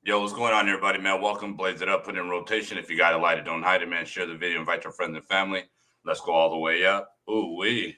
Yo, what's going on, everybody, man? Welcome. Blaze it up, put it in rotation. If you got it, light it, don't hide it, man. Share the video, invite your friends and family. Let's go all the way up. Ooh, wee.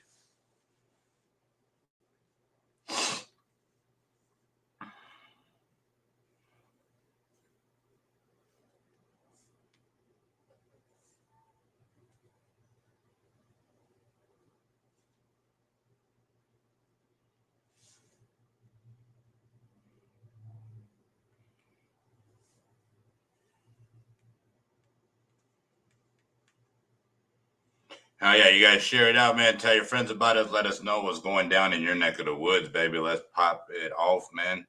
Oh, yeah, you guys share it out, man. Tell your friends about us. Let us know what's going down in your neck of the woods, baby. Let's pop it off, man.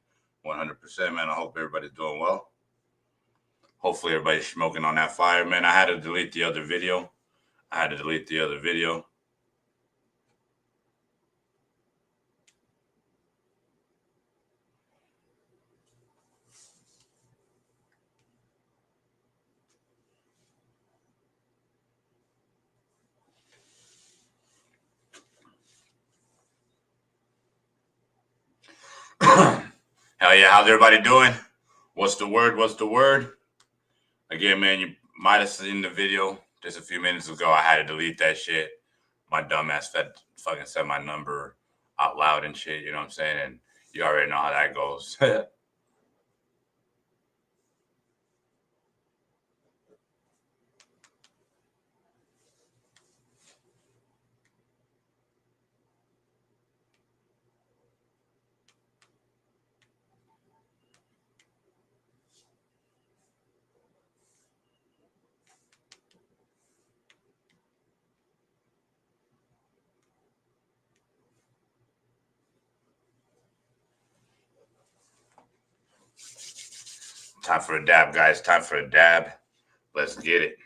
100%, man. I hope everybody's doing well. Hopefully, everybody's smoking on that fire, man. I had to delete the other video. Hell yeah, how's everybody doing? What's the word? Again, man, you might have seen the video just a few minutes ago. I had to delete that shit. My dumbass fucking said my number out loud and shit, you know what I'm saying? And you already know how that goes. Time for a dab, guys. Time for a dab. Let's get it.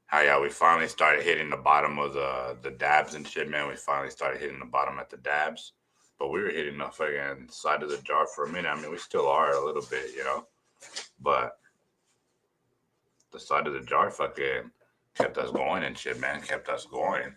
How yeah, we finally started hitting the bottom of the dabs and shit, man. We finally started hitting the bottom at the dabs. But we were hitting the fucking side of the jar for a minute. I mean, we still are a little bit, you know. But the side of the jar fucking kept us going and shit, man. Kept us going.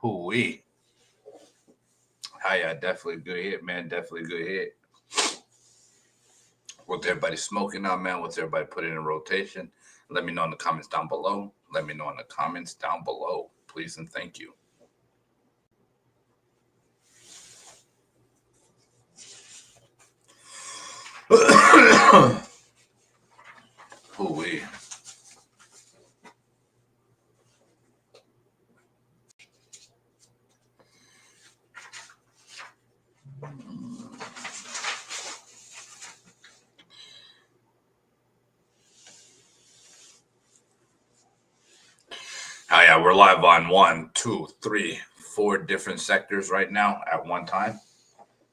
Hoo-wee. Hi, yeah, definitely a good hit, man. Definitely a good hit. What's everybody smoking on, man? What's everybody putting in rotation? Let me know in the comments down below. Please and thank you. Hoo-wee. Oh yeah, we're live on 1, 2, 3, 4 different sectors right now at one time.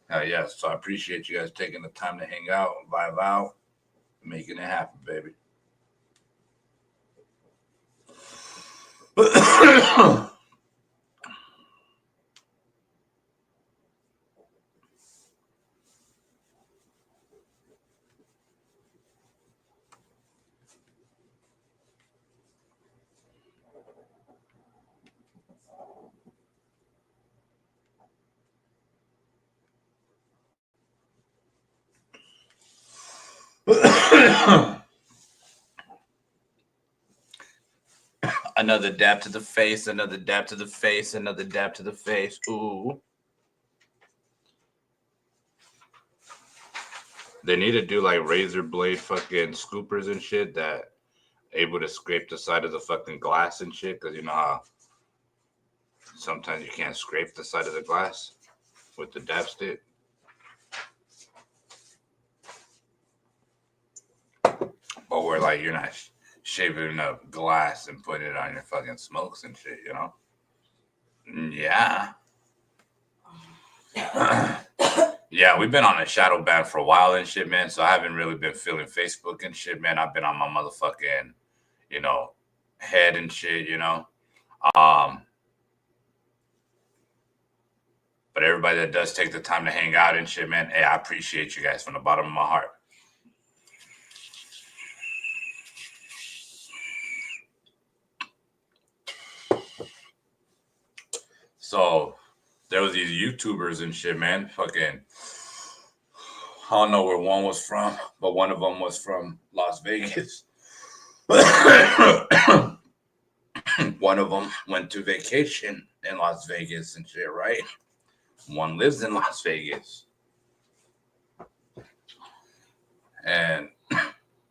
Yeah, so I appreciate you guys taking the time to hang out, vibe out, making it happen, baby. Another dab to the face, another dab to the face, another dab to the face. Ooh. They need to do like razor blade fucking scoopers and shit that able to scrape the side of the fucking glass and shit. Because you know how sometimes you can't scrape the side of the glass with the dab stick. But where like you're not shaving up glass and putting it on your fucking smokes and shit, you know? Yeah. Yeah, we've been on a shadow ban for a while and shit, man. So I haven't really been feeling Facebook and shit, man. I've been on my motherfucking, you know, head and shit, you know. Um, but everybody that does take the time to hang out and shit, man, hey, I appreciate you guys from the bottom of my heart. So there was these YouTubers and shit, man. Fucking, I don't know where one was from, but one of them was from Las Vegas. One of them went to vacation in Las Vegas and shit, right? One lives in Las Vegas. And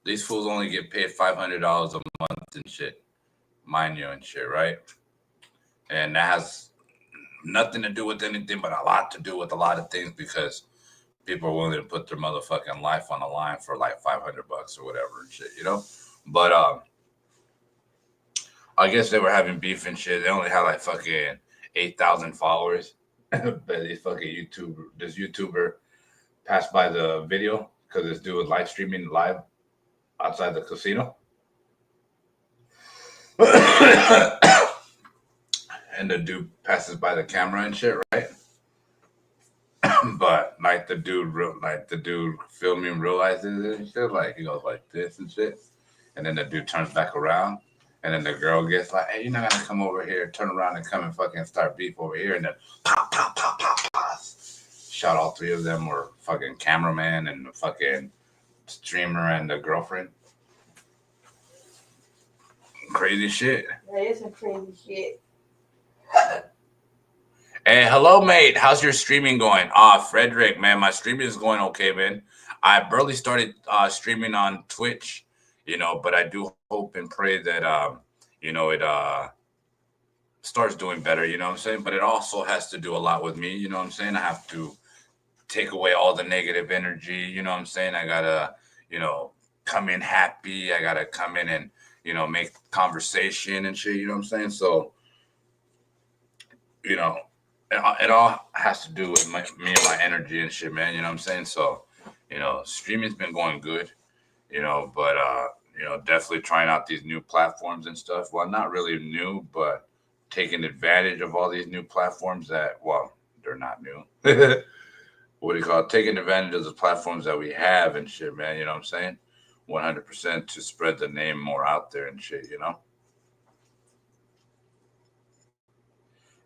these fools only get paid $500 a month and shit, mind you, and shit, right? And that has nothing to do with anything, but a lot to do with a lot of things because people are willing to put their motherfucking life on the line for like $500 or whatever and shit, you know? But I guess they were having beef and shit. They only had like fucking 8,000 followers. But this YouTuber passed by the video because this dude was live streaming live outside the casino. And the dude passes by the camera and shit, right? But like the dude filming realizes it and shit, like he goes like this and shit. And then the dude turns back around. And then the girl gets like, hey, you're not gonna come over here, turn around and come and fucking start beef over here. And then pop, pop, pop, pop, pop. Shot all three of them were fucking cameraman and the fucking streamer and the girlfriend. Crazy shit. That is some crazy shit. Hey, hello, mate. How's your streaming going? Frederick, man, my streaming is going okay, man. I barely started streaming on Twitch, you know, but I do hope and pray that, you know, it starts doing better, you know what I'm saying? But it also has to do a lot with me, you know what I'm saying? I have to take away all the negative energy, you know what I'm saying? I gotta, you know, come in happy. I gotta come in and, you know, make conversation and shit, you know what I'm saying? So, you know, it all has to do with me and my energy and shit, man. You know what I'm saying? So, you know, streaming's been going good, you know, but you know, definitely trying out these new platforms and stuff. Well, not really new, but taking advantage of all these new platforms that, well, they're not new. What do you call it? Taking advantage of the platforms that we have and shit, man. You know what I'm saying? 100% to spread the name more out there and shit, you know?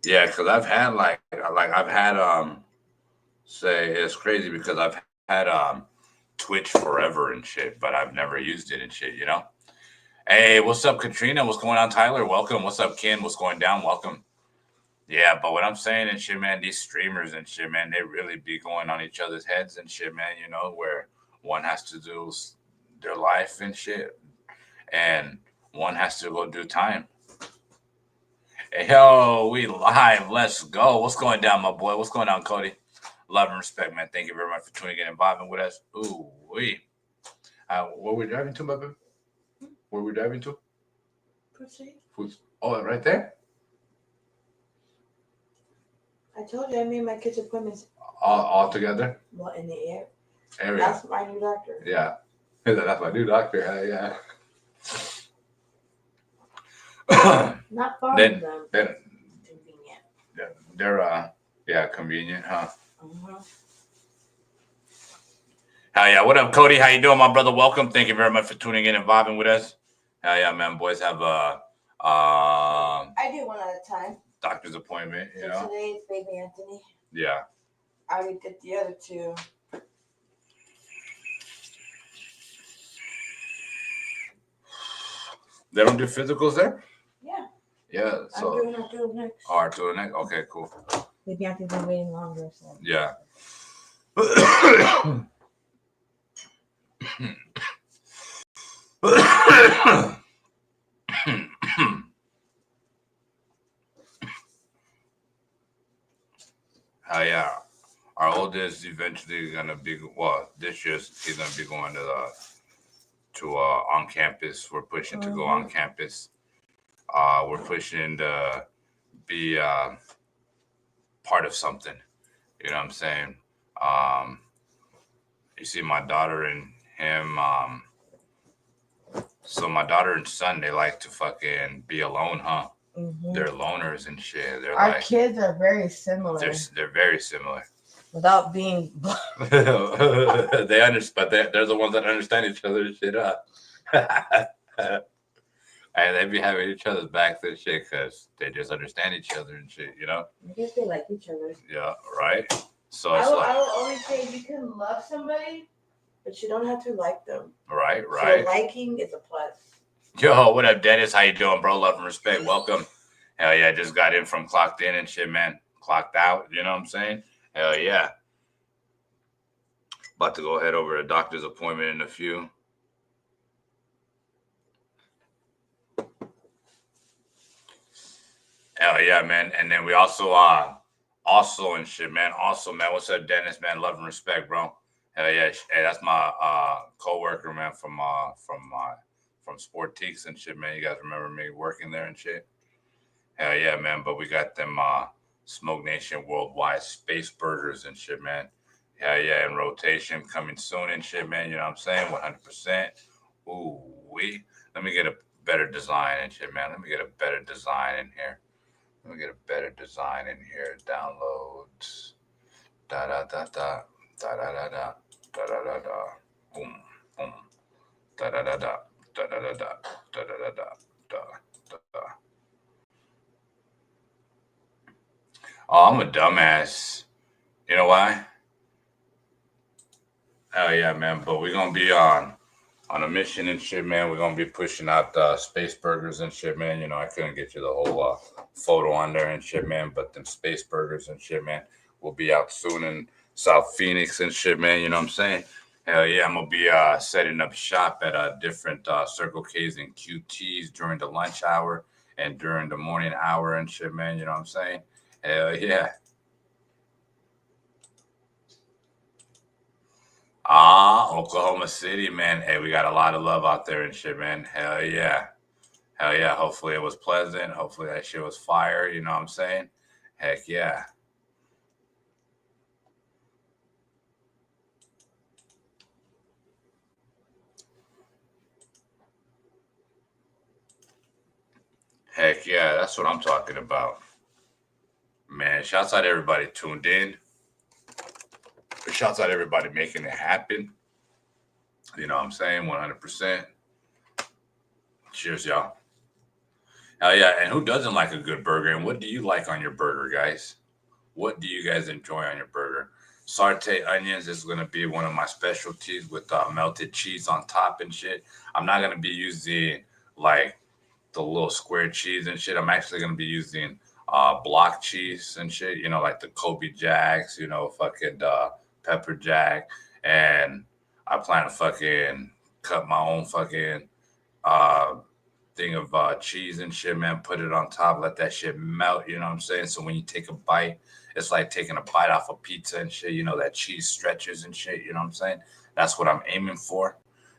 Yeah, because I've had I've had say it's crazy because I've had Twitch forever and shit, but I've never used it and shit, you know. Hey, what's up, Katrina? What's going on, Tyler? Welcome. What's up, Ken? What's going down? Welcome. Yeah, but what I'm saying and shit, man, these streamers and shit, man, they really be going on each other's heads and shit, man. You know, where one has to do their life and shit, and one has to go do time. Hey, yo, we live. Let's go. What's going down, my boy? What's going on, Cody? Love and respect, man. Thank you very much for tuning in and vibing with us. Ooh, wee. Where we driving to, my baby? Where we driving to? Proceed. Oh, right there? I told you I made my kids' appointments. All together? Well, in the area. That's my new doctor. Yeah. That's my new doctor. Hell yeah. Not far from them. Convenient. They're yeah, convenient, huh? Hell yeah. What up, Cody? How you doing, my brother? Welcome. Thank you very much for tuning in and vibing with us. Hell yeah, man. Boys have a I do one at a time. Doctor's appointment, you So know. today is baby Anthony. Yeah. I already did the other two. They don't do physicals there? Yeah. Yeah. So I'm doing Arturo next. Oh, Arturo next? Okay, cool. Baby Anthony's been waiting longer, so. Yeah. Yeah. Our oldest eventually gonna be this year he's gonna be going to on campus. We're pushing to go on campus. We're pushing to be part of something. You know what I'm saying? You see my daughter and him. So my daughter and son, they like to fucking be alone, huh? Mm-hmm. They're loners and shit. They're Our like kids are very similar. they're very similar. Without being. They understand, but they're the ones that understand each other and shit up. And they be having each other's backs and shit because they just understand each other and shit, you know? I guess they like each other. Yeah, right? So I it's will, like, I will always say you can love somebody, but you don't have to like them. right. So liking is a plus. Yo, what up, Dennis? How you doing, bro? Love and respect. Welcome. Hell yeah, just got in from clocked in and shit, man. Clocked out, you know what I'm saying? Hell yeah. About to go head over to a doctor's appointment in a few. Hell yeah, man. And then we also and shit, man. Also, man, what's up, Dennis, man? Love and respect, bro. Hell yeah. Hey, that's my co-worker, man, from Sportiques and shit, man. You guys remember me working there and shit? Hell yeah, man. But we got them Smoke Nation Worldwide Space Burgers and shit, man. Hell yeah, in rotation coming soon and shit, man. You know what I'm saying? 100%. Ooh, let me get a better design and shit, man. Let me get a better design in here. Let me get a better design in here. Downloads. Da da da da. Da da da da. Da da da da. Boom. Boom. Da da da da. Da da da da. Da da da da. Da da. Oh, I'm a dumbass. You know why? Hell yeah, man. But we're gonna be on a mission and shit, man. We're gonna be pushing out space burgers and shit, man. You know, I couldn't get you the whole photo on there and shit, man. But them space burgers and shit, man, will be out soon in South Phoenix and shit, man. You know what I'm saying? Hell yeah, I'm gonna be setting up shop at different Circle K's and QTs during the lunch hour and during the morning hour and shit, man. You know what I'm saying? Hell yeah. Oklahoma City, man. Hey, we got a lot of love out there and shit, man. Hell yeah. Hell yeah. Hopefully it was pleasant. Hopefully that shit was fire. You know what I'm saying? Heck yeah. Heck yeah. That's what I'm talking about. Man, shouts out to everybody tuned in. Shouts out to everybody making it happen. You know what I'm saying? 100%. Cheers, y'all. Hell yeah. And who doesn't like a good burger? And what do you like on your burger, guys? What do you guys enjoy on your burger? Sauteed onions is going to be one of my specialties with melted cheese on top and shit. I'm not going to be using like the little square cheese and shit. I'm actually going to be using block cheese and shit, you know, like the Kobe Jacks, you know, fucking pepper jack. And I plan to fucking cut my own fucking thing of cheese and shit, man. Put it on top, let that shit melt, you know what I'm saying? So when you take a bite, it's like taking a bite off a pizza and shit, you know, that cheese stretches and shit, you know what I'm saying? That's what I'm aiming for.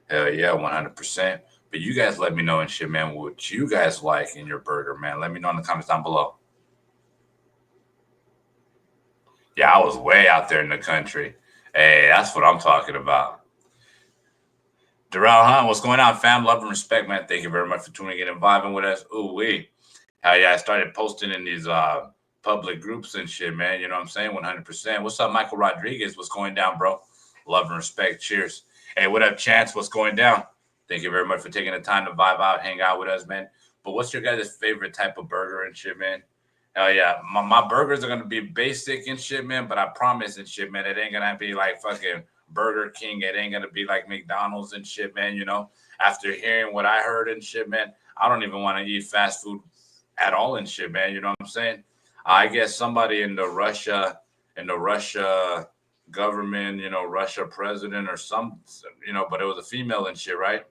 Hell yeah, 100%. But you guys let me know and shit, man, what you guys like in your burger, man. Let me know in the comments down below. Yeah, I was way out there in the country. Hey, that's what I'm talking about. Darrell Hunt, what's going on, fam? Love and respect, man. Thank you very much for tuning in and vibing with us. Ooh, wee. Hell yeah, I started posting in these public groups and shit, man. You know what I'm saying? 100%. What's up, Michael Rodriguez? What's going down, bro? Love and respect. Cheers. Hey, what up, Chance? What's going down? Thank you very much for taking the time to vibe out, hang out with us, man. But what's your guys' favorite type of burger and shit, man? Hell yeah. My burgers are going to be basic and shit, man. But I promise and shit, man, it ain't going to be like fucking Burger King. It ain't going to be like McDonald's and shit, man. You know, after hearing what I heard and shit, man, I don't even want to eat fast food at all and shit, man. You know what I'm saying? I guess somebody in the Russia government, you know, Russia president or some, you know, but it was a female and shit, right?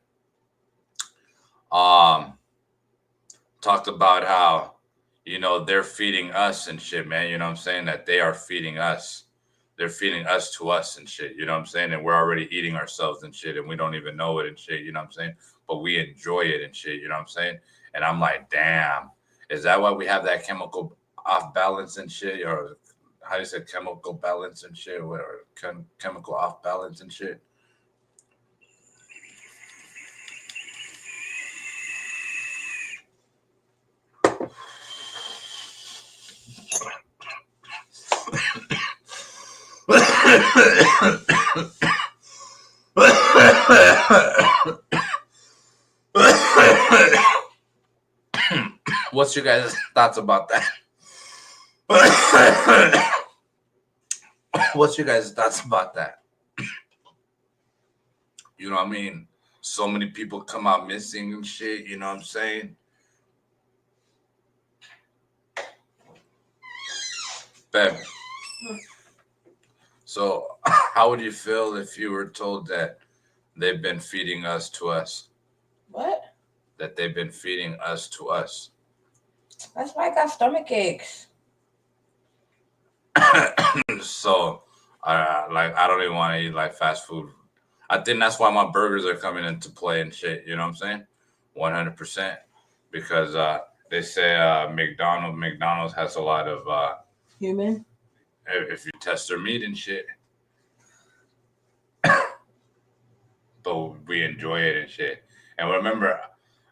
Talked about how, you know, they're feeding us and shit, man. You know what I'm saying? That they are feeding us. They're feeding us to us and shit. You know what I'm saying? And we're already eating ourselves and shit, and we don't even know it and shit. You know what I'm saying? But we enjoy it and shit. You know what I'm saying? And I'm like, damn, is that why we have that chemical off balance and shit? Or how do you say chemical balance and shit, whatever, chemical off balance and shit. What's your guys' thoughts about that? What's your guys' thoughts about that? You know what I mean? So many people come out missing and shit, you know what I'm saying? Babe. So how would you feel if you were told that they've been feeding us to us? What? That they've been feeding us to us. That's why I got stomach aches. So, I don't even want to eat like fast food. I think that's why my burgers are coming into play and shit. You know what I'm saying? 100%. Because they say McDonald's has a lot of human. If you test their meat and shit. But we enjoy it and shit. And remember,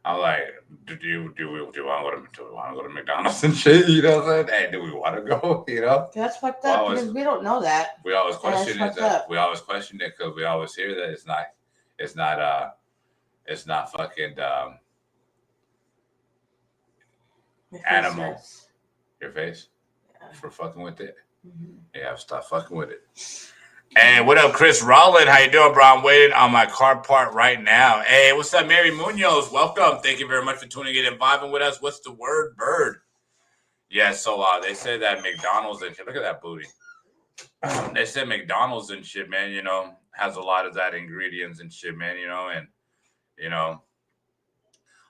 I'm like, do you want to go to McDonald's and shit? You know what I'm saying? Hey, do we want to go? You know? That's fucked up because we don't know that. We always question it. We always question it because we always hear that it's not fucking animal. Hurts. Your face? Yeah. For fucking with it? Mm-hmm. Yeah, stop fucking with it. And what up, Chris Rowland? How you doing, bro? I'm waiting on my car part right now. Hey, what's up, Mary Munoz? Welcome. Thank you very much for tuning in and vibing with us. What's the word? Bird. Yeah, so they say that McDonald's and shit. Look at that booty. They said McDonald's and shit, man, you know, has a lot of that ingredients and shit, man, you know, and, you know,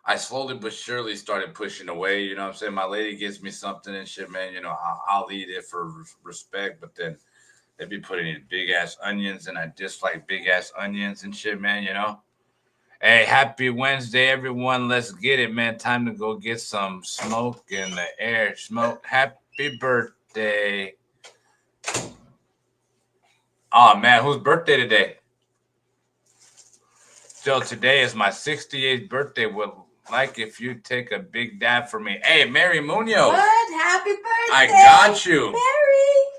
I slowly but surely started pushing away, you know what I'm saying? My lady gives me something and shit, man, you know, I'll eat it for respect, but then they be putting in big ass onions, and I dislike big ass onions and shit, man, you know? Hey, happy Wednesday, everyone. Let's get it, man. Time to go get some smoke in the air. Smoke. Happy birthday. Oh, man, whose birthday today? So today is my 68th birthday. Would like if you take a big dab for me. Hey, Mary Munoz. What? Happy birthday. I got you. Mary.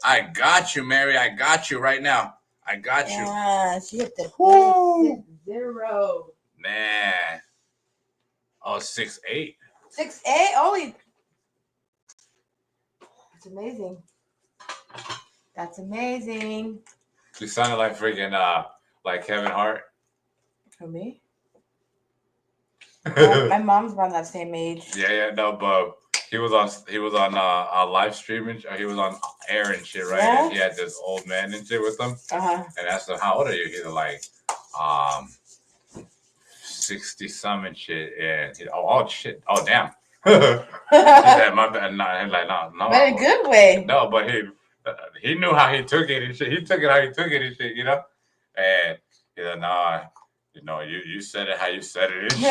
I got you, Mary. I got you right now. I got you. Yeah, she hit the 0. Man. Oh, 6'8". 6'8"? Only. That's amazing. That's amazing. You sounded like freaking like Kevin Hart. For me? My mom's around that same age. Yeah, no, but he was on a live streaming. He was on air and shit, right? Yeah? And he had this old man and shit with him. Uh-huh. And asked him, how old are you? He's like 60 some and shit. And he, oh shit. Oh damn. He said, my bad. No. But in a good way. No, but he knew how he took it and shit. He took it how he took it and shit, you know? And he said, no, you know, you said it how you said it and shit.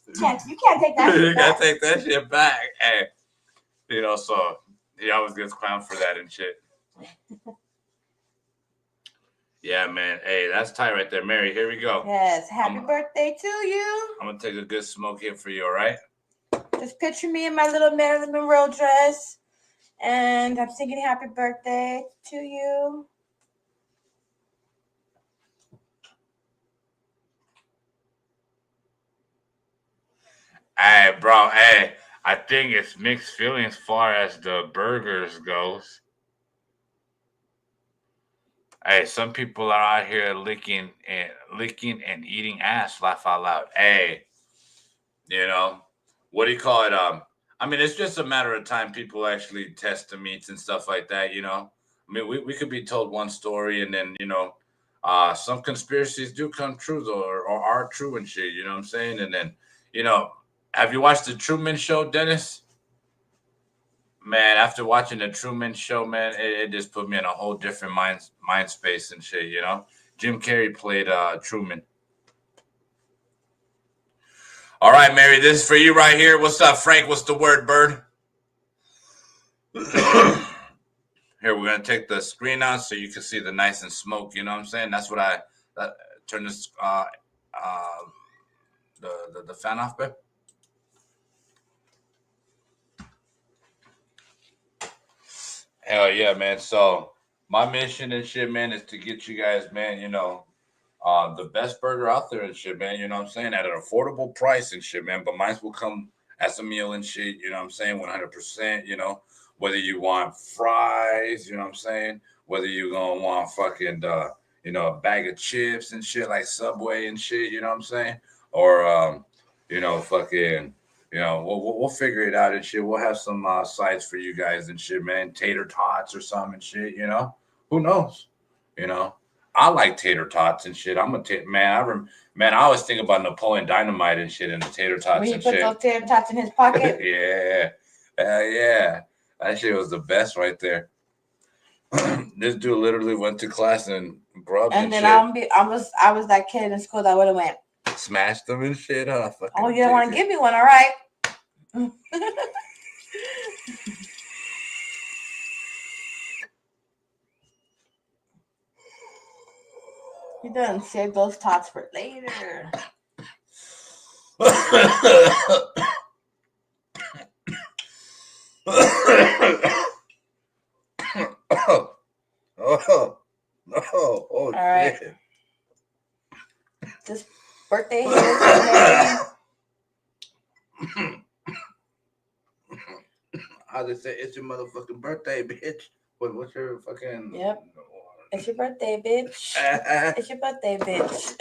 You can't take that shit You back. can't take that shit back. And, you know, so he always gets clowned for that and shit. Yeah, man. Hey, that's tight right there. Mary, here we go. Yes. Happy birthday to you. I'm going to take a good smoke here for you, all right? Just picture me in my little Marilyn Monroe dress. And I'm singing happy birthday to you. Hey, bro. Hey, I think it's mixed feelings as far as the burgers goes. Hey, some people are out here licking and eating ass. Laugh out loud. Hey, you know, what do you call it? I mean, it's just a matter of time people actually test the meats and stuff like that, you know? I mean, we could be told one story and then, you know, some conspiracies do come true though, or are true and shit, you know what I'm saying? And then, you know, have you watched the Truman Show, Dennis? Man, after watching the Truman Show, man, it just put me in a whole different mind space and shit, you know? Jim Carrey played Truman. All right, Mary, this is for you right here. What's up, Frank? What's the word, bird? Here, we're gonna take the screen out so you can see the nice and smoke. You know what I'm saying? That's what turn this the fan off, babe. Hell yeah, man. So my mission and shit, man, is to get you guys, man, the best burger out there and shit, man. You know what I'm saying? At an affordable price and shit, man. But mine will come as a meal and shit. You know what I'm saying? 100%. Whether you want fries, you know what I'm saying? Whether you gonna want fucking a bag of chips and shit like Subway and shit. You know what I'm saying? Or fucking. We'll figure it out and shit. We'll have some sides for you guys and shit, man. Tater tots or something and shit. Who knows? You know. I like tater tots and shit. I'm a man. I always think about Napoleon Dynamite and shit and the tater tots when he and put shit. those tater tots in his pocket. Yeah, yeah, that shit was the best right there. This dude literally went to class and grubbed and then shit. I was that kid in school that would have went smashed them and shit. Huh? Oh, you don't want to give me one, all right? You done save those tots for later. Oh, all right. Shit. This birthday here. How they say it's your motherfucking birthday, bitch? What's your fucking? Yep. It's your birthday, bitch. It's your birthday, bitch.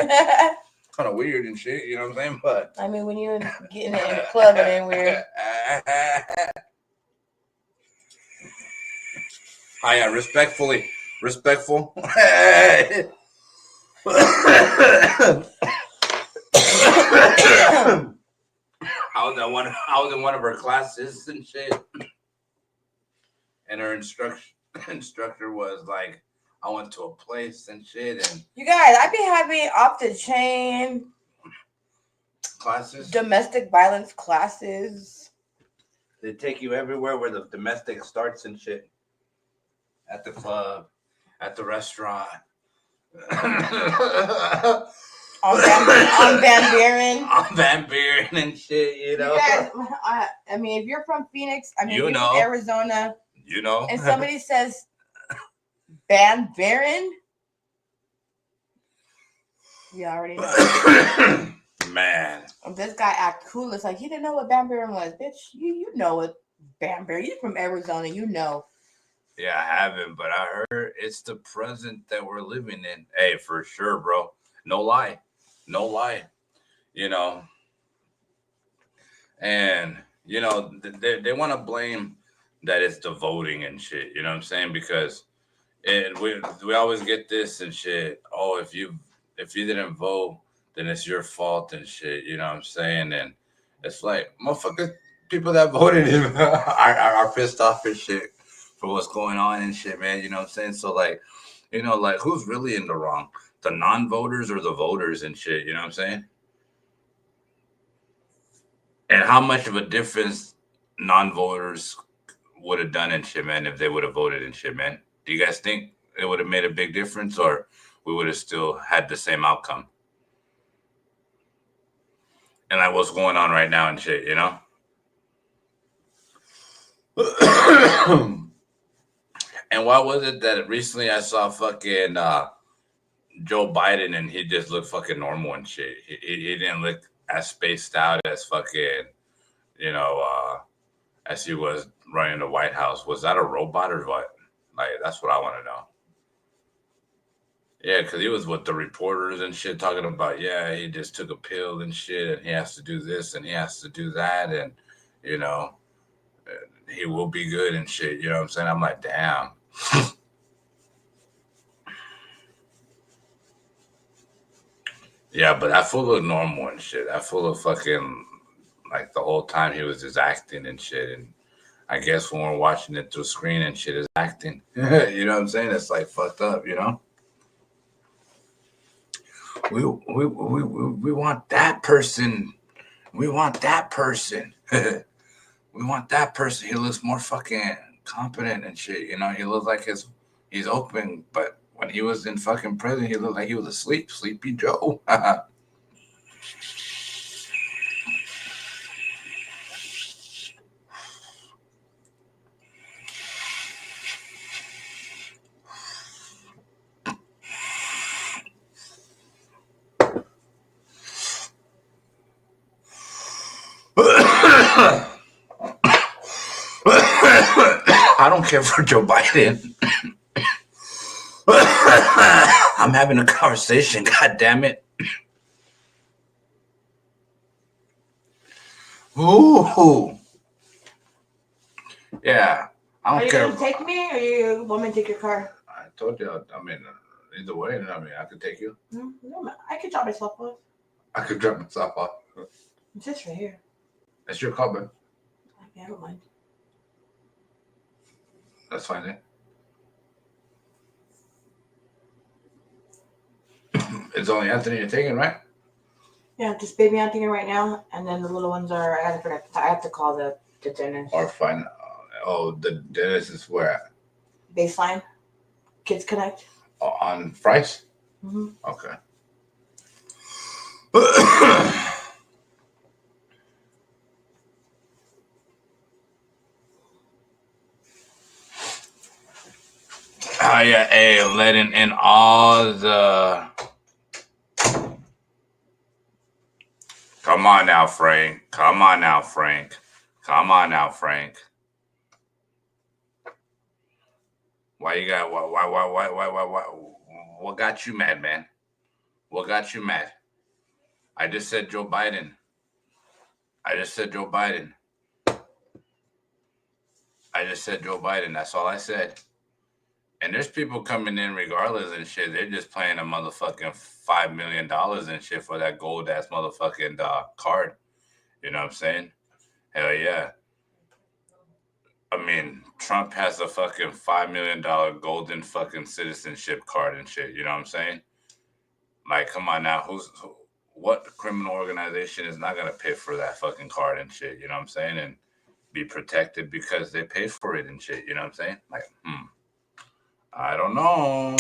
Kind of weird and shit, you know what I'm saying? But I mean, when you're getting it in the club, it ain't weird. Yeah, respectful. I was in one of her classes and shit, and her instructor was like, I went to a place and shit, and you guys, I be having off the chain classes, domestic violence classes. They take you everywhere where the domestic starts and shit. At the club, at the restaurant. on Van Buren. On Van Buren and shit, You guys, I mean, if you're from Phoenix, I mean, if you're from Arizona, and somebody says Van Buren, you already know. Man. This guy act cool. It's like he didn't know what Van Buren was. Bitch, you know what Van Buren. You're from Arizona, you know. Yeah, I haven't, but I heard it's the present that we're living in. Hey, for sure, bro. No lie. And they want to blame that it's the voting and shit. You know what I'm saying? Because we always get this and shit. Oh, if you didn't vote, then it's your fault and shit. You know what I'm saying? And it's like, motherfuckers, people that voted are pissed off and shit for what's going on and shit, man. You know what I'm saying? So like, who's really in the wrong? The non-voters or the voters and shit? You know what I'm saying? And how much of a difference non-voters would have done and shit, man, if they would have voted and shit, man? Do you guys think it would have made a big difference, or we would have still had the same outcome? And like what's going on right now and shit, you know? And why was it that recently I saw fucking Joe Biden and he just looked fucking normal and shit? He didn't look as spaced out as fucking, as he was running the White House. Was that a robot or what? Like, that's what I want to know. Yeah, because he was with the reporters and shit talking about, yeah, he just took a pill and shit, and he has to do this and he has to do that, and, he will be good and shit. You know what I'm saying? I'm like, damn. Yeah, but that fool looked normal and shit. That fool looked fucking, like, the whole time he was just acting and shit. And I guess when we're watching it through screen and shit is acting. You know what I'm saying? It's like fucked up, you know? We want that person. We want that person. We want that person. He looks more fucking competent and shit. You know, he looks like he's open, but when he was in fucking prison, he looked like he was asleep, Sleepy Joe. I don't care for Joe Biden. I'm having a conversation. God damn it. Ooh. Yeah. I don't care. Are you going to take me or you want me to take your car? I told you. I mean, either way, I mean, I could take you. No, I could drop myself off. I could drop myself off. It's just right here. It's your car, man. I don't mind. That's fine, then. It's only Anthony you're taking, right? Yeah, just baby Anthony right now, and then the little ones are. I have to call the dentist. Or fine. The dentist is where? Baseline. Kids Connect. On Price? Mm-hmm. Okay. Oh yeah, hey, letting in all the. Come on now, Frank. Come on now, Frank. Come on now, Frank. Why you got why? What got you mad, man? What got you mad? I just said Joe Biden. I just said Joe Biden. That's all I said. And there's people coming in regardless and shit. They're just playing a motherfucking $5 million and shit for that gold ass motherfucking card. You know what I'm saying? Hell yeah. I mean, Trump has a fucking $5 million golden fucking citizenship card and shit. You know what I'm saying? Like, come on now. What criminal organization is not going to pay for that fucking card and shit? You know what I'm saying? And be protected because they pay for it and shit. You know what I'm saying? Like, I don't know.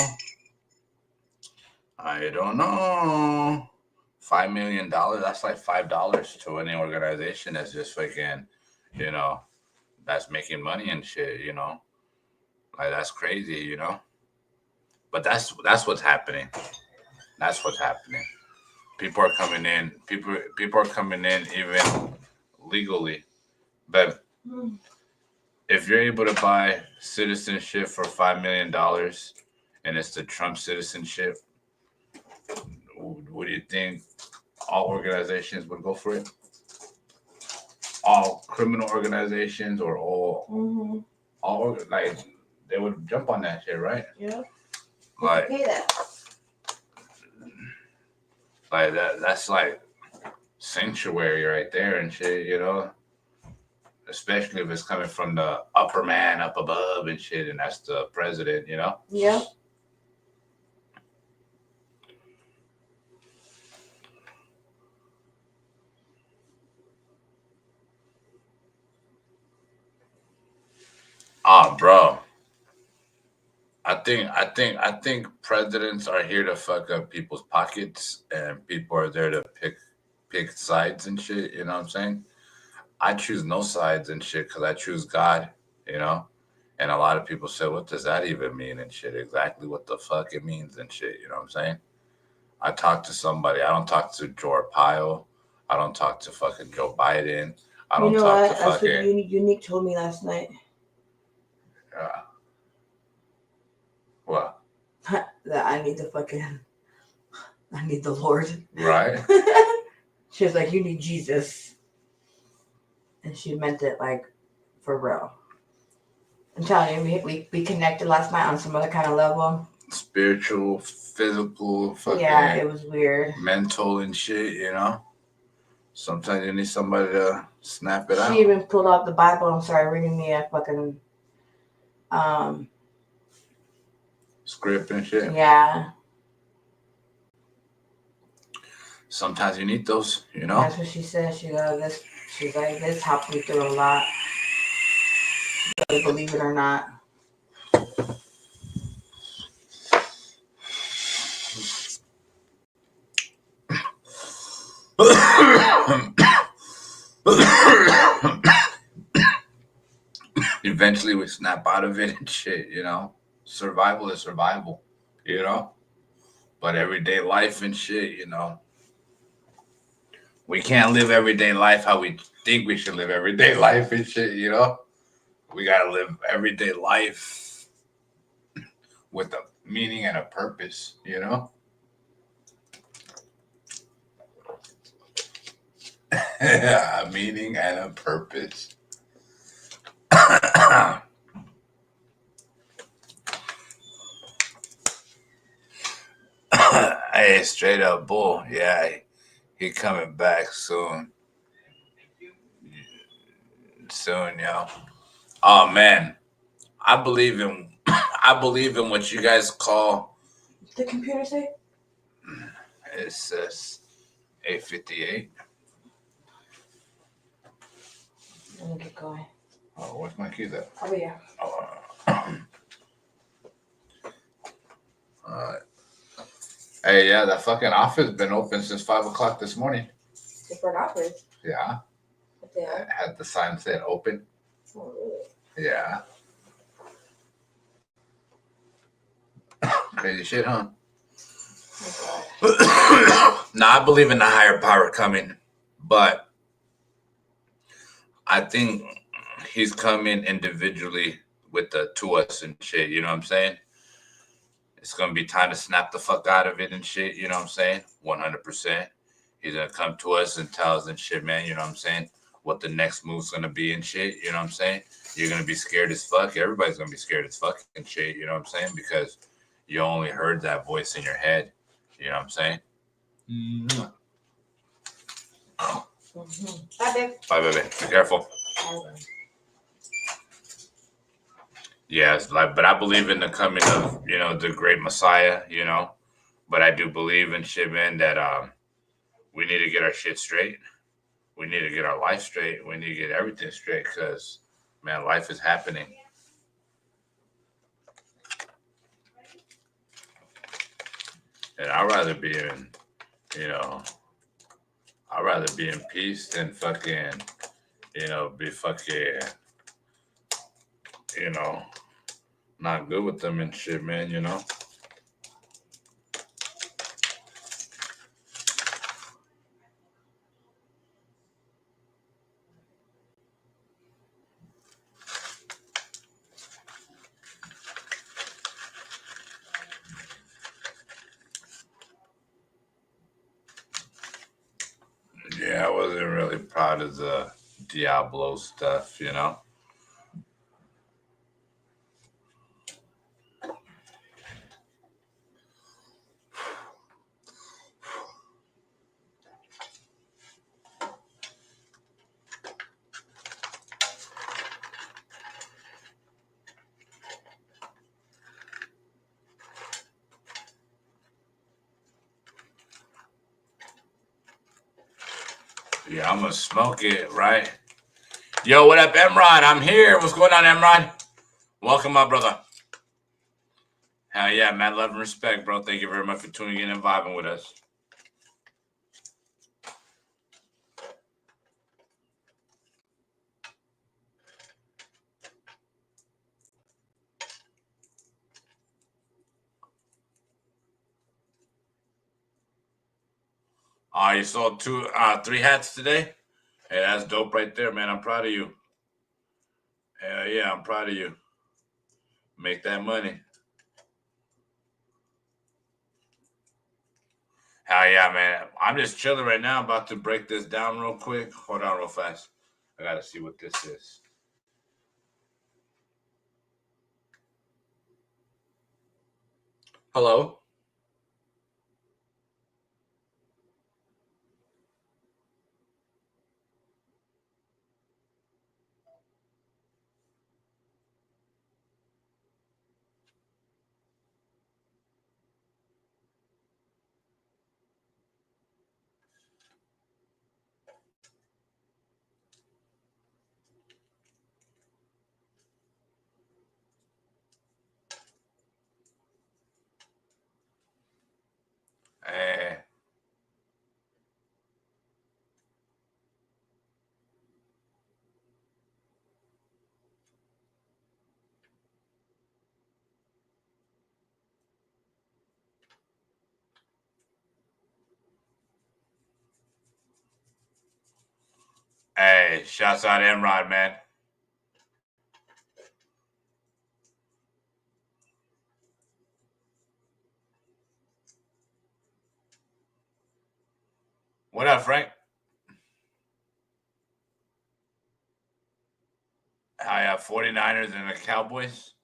$5 million, that's like $5 to any organization that's just fucking, you know, that's making money and shit, you know. Like, that's crazy, you know. But that's what's happening. That's what's happening. People are coming in. People are coming in even legally. But if you're able to buy citizenship for $5 million and it's the Trump citizenship, what do you think all organizations would go for it? All criminal organizations or all like they would jump on that shit, right? Yeah. Like pay that. Like that's like sanctuary right there and shit, you know? Especially if it's coming from the upper man up above and shit, and that's the president, you know? Yeah. Oh, bro. I think presidents are here to fuck up people's pockets, and people are there to pick sides and shit. You know what I'm saying? I choose no sides and shit because I choose God. You know, and a lot of people say, "What does that even mean?" and shit. Exactly what the fuck it means and shit. You know what I'm saying? I talk to somebody. I don't talk to George Pyle. I don't talk to fucking Joe Biden. I don't talk to fucking. That's what Unique told me last night. Yeah. What? That I need the Lord. Right. She was like, you need Jesus. And she meant it like for real. I'm telling you, we connected last night on some other kind of level. Spiritual, physical, fucking. Yeah, it was weird. Mental and shit, you know? Sometimes you need somebody to snap it out. She even pulled out the Bible and started reading me a fucking script and shit. Yeah. Sometimes you need those, you know. That's what she said. She's like, this helped me through a lot. whether you believe it or not. Eventually we snap out of it and shit, you know. Survival is survival, you know. But everyday life and shit, you know. We can't live everyday life how we think we should live everyday life and shit, you know. We gotta live everyday life with a meaning and a purpose, you know. A meaning and a purpose. Hey, straight up bull. Yeah, he coming back soon. Soon, yo. Oh man, I believe in I believe in what you guys call The computer say? it says 8:58. Let me get going. Oh, where's my keys at? Oh yeah. Hey, yeah, that fucking office been open since 5 o'clock this morning. Different office. Yeah. What the hell? It had the sign said open. Oh really? Yeah. Crazy shit, huh? Oh, Now, I believe in the higher power coming, but I think he's coming individually with the to us and shit. You know what I'm saying? It's gonna be time to snap the fuck out of it and shit. You know what I'm saying? 100%. He's gonna come to us and tell us and shit, man. You know what I'm saying? What the next move's gonna be and shit. You know what I'm saying? You're gonna be scared as fuck. Everybody's gonna be scared as fuck and shit. You know what I'm saying? Because you only heard that voice in your head. You know what I'm saying? Mm-hmm. Bye, babe. Bye, baby. Be careful. Yes, like, but I believe in the coming of, you know, the great Messiah, you know. But I do believe in shit, man, that we need to get our shit straight. We need to get our life straight. We need to get everything straight because, man, life is happening. And I'd rather be in, you know, I'd rather be in peace than fucking, you know, be fucking, you know, not good with them and shit, man, you know. Yeah, I wasn't really proud of the Diablo stuff, you know. Yeah, I'm gonna smoke it, right? Yo, what up, Emron? I'm here. What's going on, Emron? Welcome, my brother. Hell yeah, man. Love and respect, bro. Thank you very much for tuning in and vibing with us. You sold three hats today? Hey, that's dope right there, man. I'm proud of you. Hell yeah, I'm proud of you. Make that money. Hell yeah, man. I'm just chilling right now. I'm about to break this down real quick. Hold on real fast. I gotta see what this is. Hello? Hey, shouts out Emrod, man. What up, Frank? I have 49ers and the Cowboys.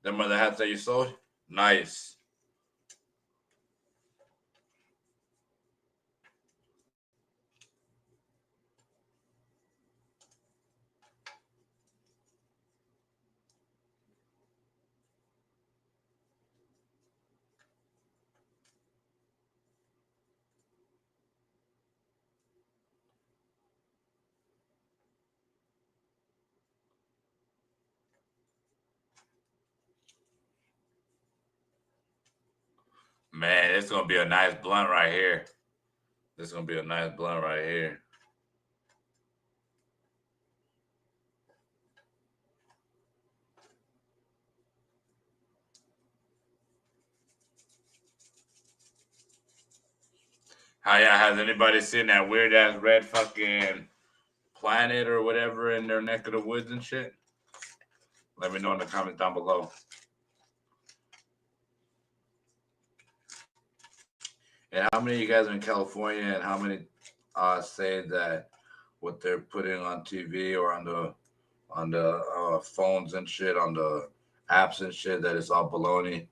Them are the hats that you sold? Nice. Man, it's going to be a nice blunt right here. This is going to be a nice blunt right here. Has anybody seen that weird ass red fucking planet or whatever in their neck of the woods and shit? Let me know in the comments down below. And how many of you guys are in California, and how many say that what they're putting on TV or on the phones and shit, on the apps and shit, that it's all baloney?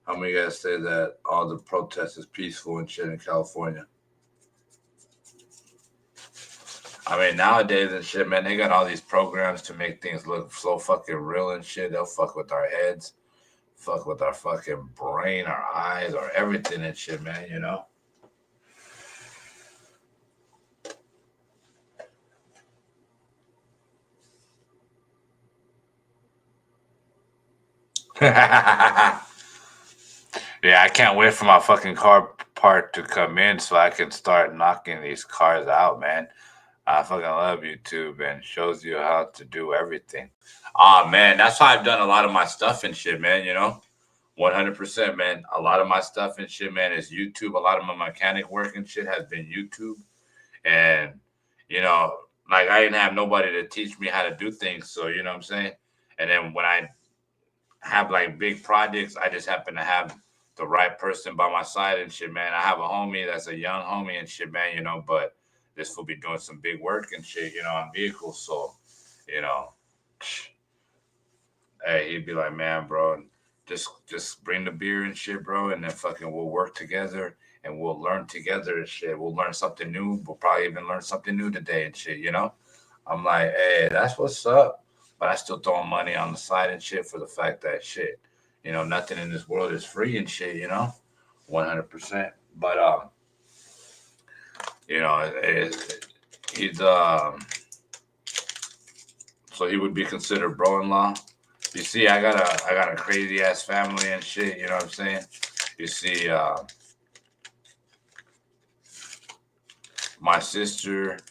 How many of you guys say that all the protest is peaceful and shit in California? I mean, nowadays and shit, man, they got all these programs to make things look so fucking real and shit. They'll fuck with our heads, fuck with our fucking brain, our eyes, or everything and shit, man, you know? Yeah, I can't wait for my fucking car part to come in so I can start knocking these cars out, man. I fucking love YouTube, and shows you how to do everything. Man, that's how I've done a lot of my stuff and shit, man, you know? 100%, man. A lot of my stuff and shit, man, is YouTube. A lot of my mechanic work and shit has been YouTube. And, you know, like I didn't have nobody to teach me how to do things. So, you know what I'm saying? And then when I have like big projects, I just happen to have the right person by my side and shit, man. I have a homie that's a young homie and shit, man, you know, but this will be doing some big work and shit, you know, on vehicles. So, you know, hey, he'd be like, man, bro, just bring the beer and shit, bro, and then fucking we'll work together and we'll learn together and shit. We'll learn something new. We'll probably even learn something new today and shit, you know? I'm like, hey, that's what's up. But I still throw money on the side and shit for the fact that shit, you know, nothing in this world is free and shit, you know? 100%. But you know, he's so he would be considered bro-in-law. You see, I got a crazy ass family and shit, you know what I'm saying? You see, my sisters,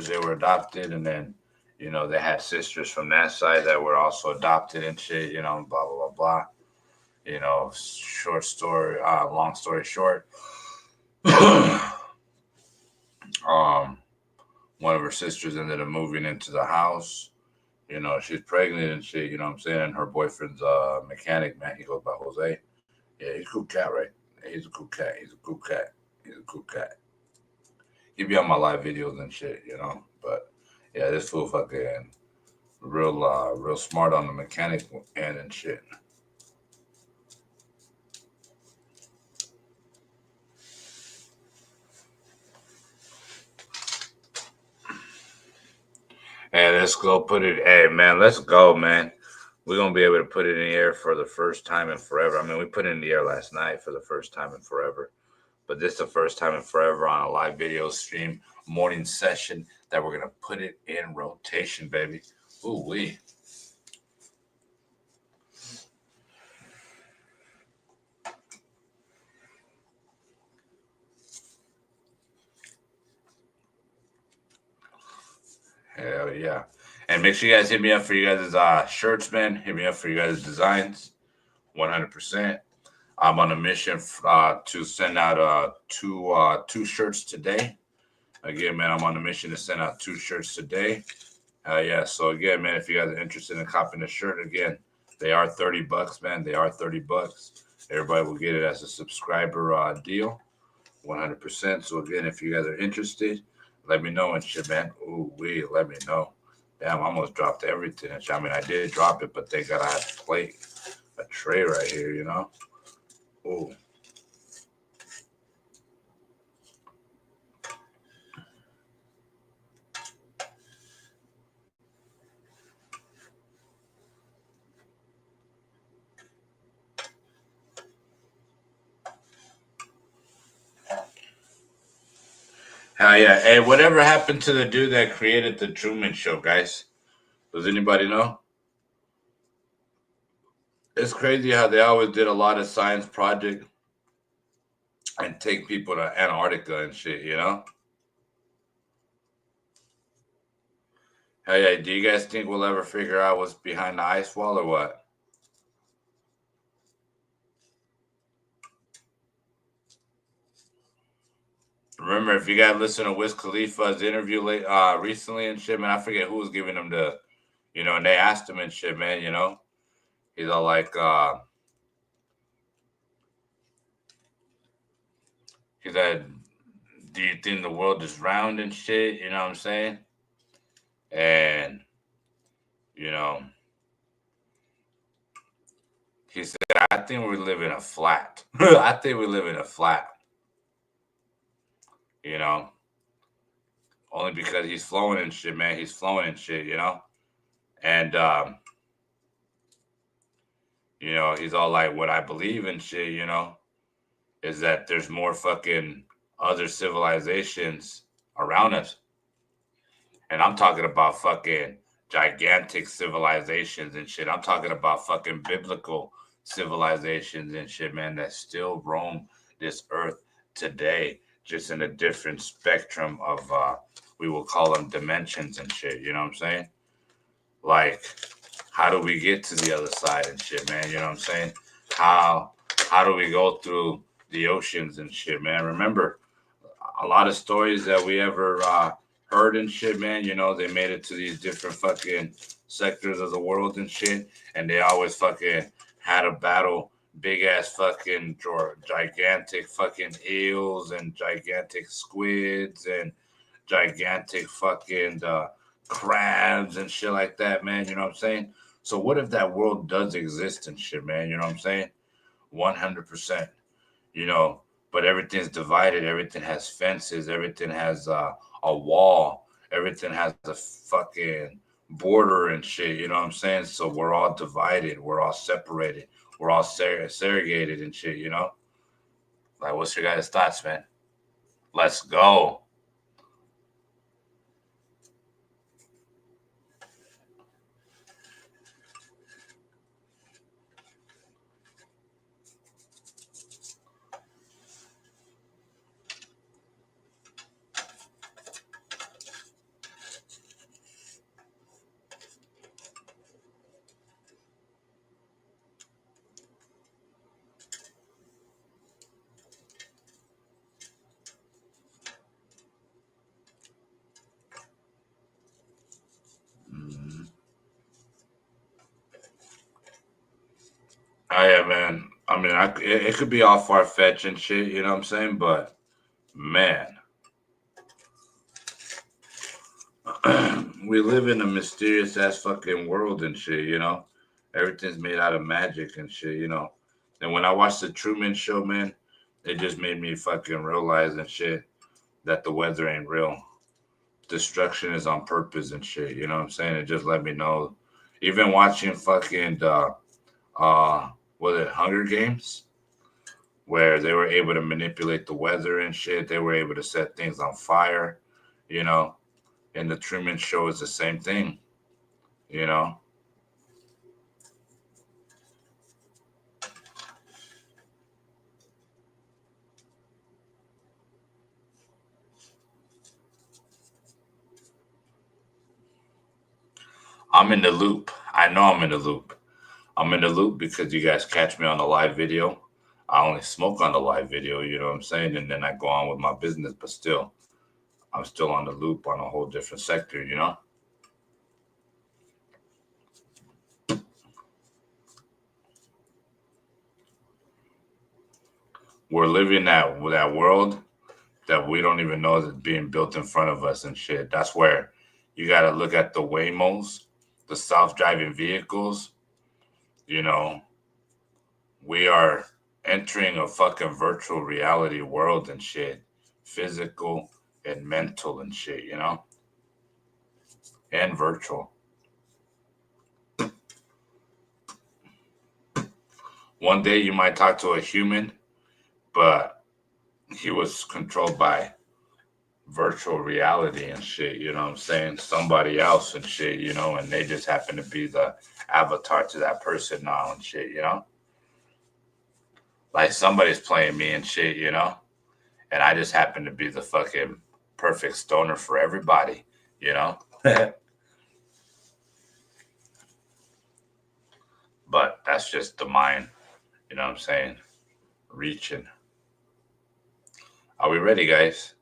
they were adopted, and then, you know, they had sisters from that side that were also adopted and shit, you know, blah blah blah blah. You know, long story short. One of her sisters ended up moving into the house. You know, she's pregnant and shit, you know what I'm saying? And her boyfriend's a mechanic, man. He goes by Jose. Yeah, he's a cool cat, right? He's a cool cat. He's a cool cat. He's a cool cat. He'd be on my live videos and shit, you know? But yeah, this fool fucking real smart on the mechanic end and shit. Hey, let's go put it. Hey, man, let's go, man. We're going to be able to put it in the air for the first time in forever. I mean, we put it in the air last night for the first time in forever. But this is the first time in forever on a live video stream morning session that we're going to put it in rotation, baby. Ooh-wee. Hell yeah. And make sure you guys hit me up for you guys' shirts, man. Hit me up for you guys' designs. 100%. I'm on a mission to send out two shirts today. Again, man, I'm on a mission to send out 2 shirts today. Yeah. So again, man, if you guys are interested in copying a shirt, again, they are $30, man. They are $30. Everybody will get it as a subscriber deal, 100%. So again, if you guys are interested, let me know and shit, man. Ooh, let me know. Damn, I almost dropped everything. I mean, I did drop it, but thank God I had a tray right here, you know. Ooh. Hell yeah. Hey, whatever happened to the dude that created the Truman Show, guys? Does anybody know? It's crazy how they always did a lot of science project and take people to Antarctica and shit, you know? Hell yeah. Do you guys think we'll ever figure out what's behind the ice wall or what? Remember, if you guys listen to Wiz Khalifa's interview recently and shit, man, I forget who was giving him and they asked him and shit, man, you know? He's all like, he said, do you think the world is round and shit? You know what I'm saying? And, you know, he said, I think we live in a flat. I think we live in a flat, you know? Only because he's flowing and shit, man. He's flowing and shit, you know? And, he's all like, what I believe in shit, you know, is that there's more fucking other civilizations around us. And I'm talking about fucking gigantic civilizations and shit. I'm talking about fucking biblical civilizations and shit, man, that still roam this earth today, just in a different spectrum of, we will call them dimensions and shit. You know what I'm saying? Like, how do we get to the other side and shit, man? You know what I'm saying? How do we go through the oceans and shit, man? Remember, a lot of stories that we ever heard and shit, man, you know, they made it to these different fucking sectors of the world and shit, and they always fucking had a battle, big ass fucking gigantic fucking eels and gigantic squids and gigantic fucking crabs and shit like that, man. You know what I'm saying? So what if that world does exist and shit, man? You know what I'm saying? 100%. You know, but everything's divided. Everything has fences. Everything has a wall. Everything has a fucking border and shit. You know what I'm saying? So we're all divided. We're all separated. We're all segregated and shit, you know? Like, what's your guys' thoughts, man? Let's go. Oh, yeah, man. I mean, it could be all far fetched and shit, you know what I'm saying? But, man, we live in a mysterious ass fucking world and shit, you know? Everything's made out of magic and shit, you know? And when I watched the Truman Show, man, it just made me fucking realize and shit that the weather ain't real. Destruction is on purpose and shit, you know what I'm saying? It just let me know. Even watching fucking, was it Hunger Games? Where they were able to manipulate the weather and shit. They were able to set things on fire, you know? And the Truman Show is the same thing, you know? I'm in the loop. I know I'm in the loop. I'm in the loop because you guys catch me on the live video. I only smoke on the live video, you know what I'm saying? And then I go on with my business, but still, I'm still on the loop on a whole different sector, you know? We're living that world that we don't even know is being built in front of us and shit. That's where you got to look at the Waymos, the self-driving vehicles. You know, we are entering a fucking virtual reality world and shit, physical and mental and shit, you know, and virtual. One day you might talk to a human, but he was controlled by virtual reality and shit, you know what I'm saying? Somebody else and shit, you know, and they just happen to be the avatar to that person now and shit, you know? Like somebody's playing me and shit, you know? And I just happen to be the fucking perfect stoner for everybody, you know? But that's just the mind, you know what I'm saying? Reaching. Are we ready, guys?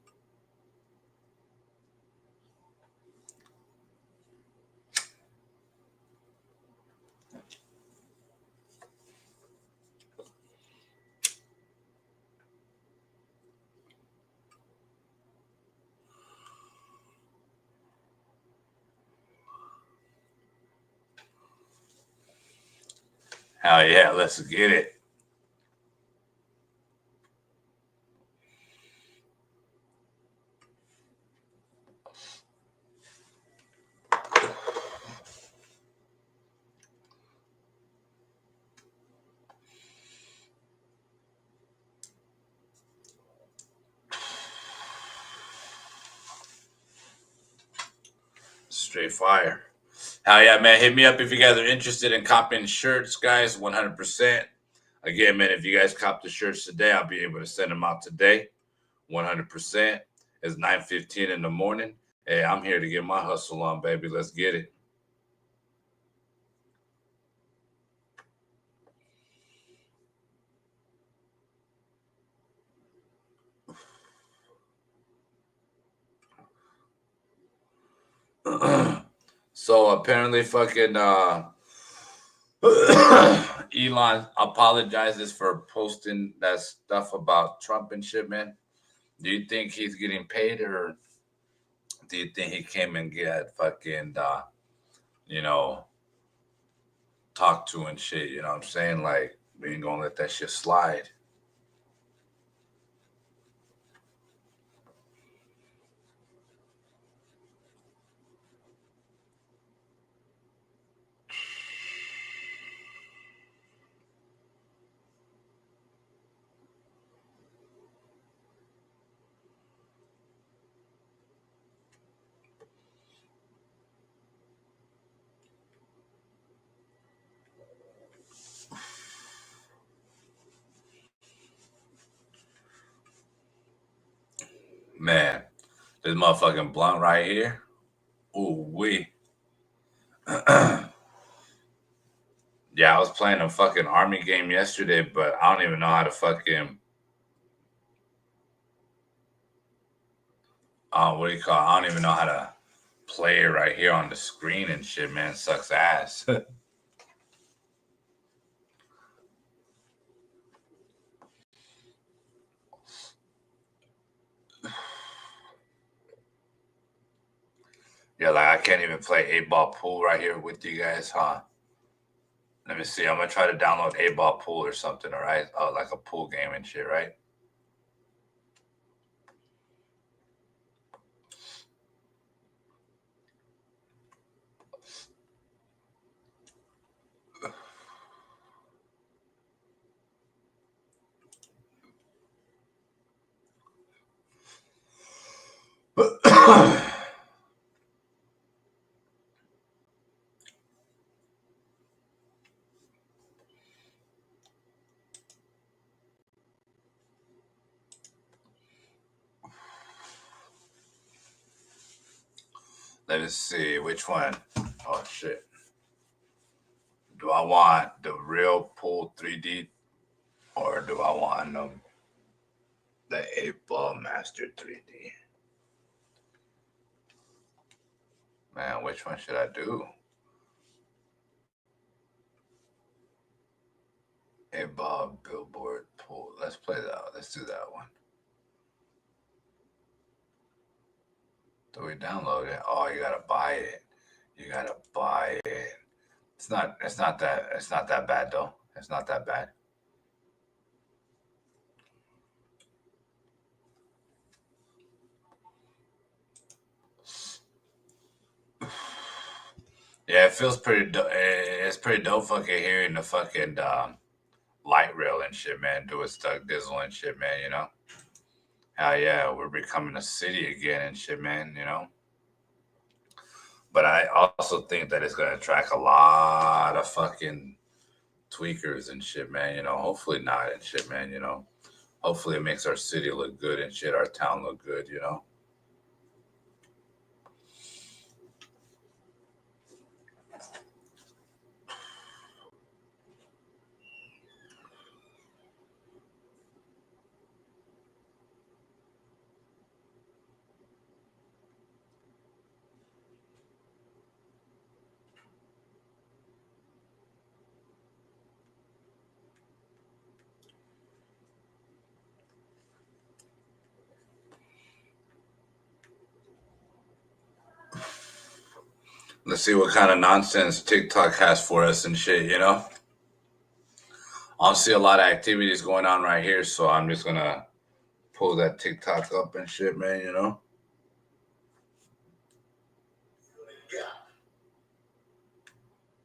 Hell yeah, let's get it. Straight fire. Hell yeah, man. Hit me up if you guys are interested in copying shirts, guys. 100%. Again, man, if you guys cop the shirts today, I'll be able to send them out today. 100%. It's 9:15 in the morning. Hey, I'm here to get my hustle on, baby. Let's get it. So apparently fucking Elon apologizes for posting that stuff about Trump and shit, man. Do you think he's getting paid, or do you think he came and get fucking you know, talked to and shit, you know what I'm saying? Like, we ain't gonna let that shit slide. Man, this motherfucking blunt right here. Ooh, wee. Yeah, I was playing a fucking army game yesterday, but I don't even know how to fucking what do you call it? I don't even know how to play it right here on the screen and shit, man. It sucks ass. Yeah, like I can't even play 8-ball pool right here with you guys, huh? Let me see. I'm gonna try to download 8-ball pool or something, all right? Like a pool game and shit, right? Let me see which one. Oh shit. Do I want the real pool 3D, or do I want the 8-ball master 3D? Man, which one should I do? Hey Bob, Billboard pool. Let's play that. Let's do that one. Do we download it? Oh, you gotta buy it. You gotta buy it. It's not that bad though. It's not that bad. Yeah, it feels pretty. It's pretty dope fucking hearing the fucking light rail and shit, man. Doing Stuck Dizzle and shit, man. You know. Hell yeah, we're becoming a city again and shit, man. You know. But I also think that it's gonna attract a lot of fucking tweakers and shit, man. You know. Hopefully not and shit, man. You know. Hopefully it makes our city look good and shit. Our town look good. You know. Let's see what kind of nonsense TikTok has for us and shit, you know? I don't see a lot of activities going on right here, so I'm just gonna pull that TikTok up and shit, man, you know? Yeah.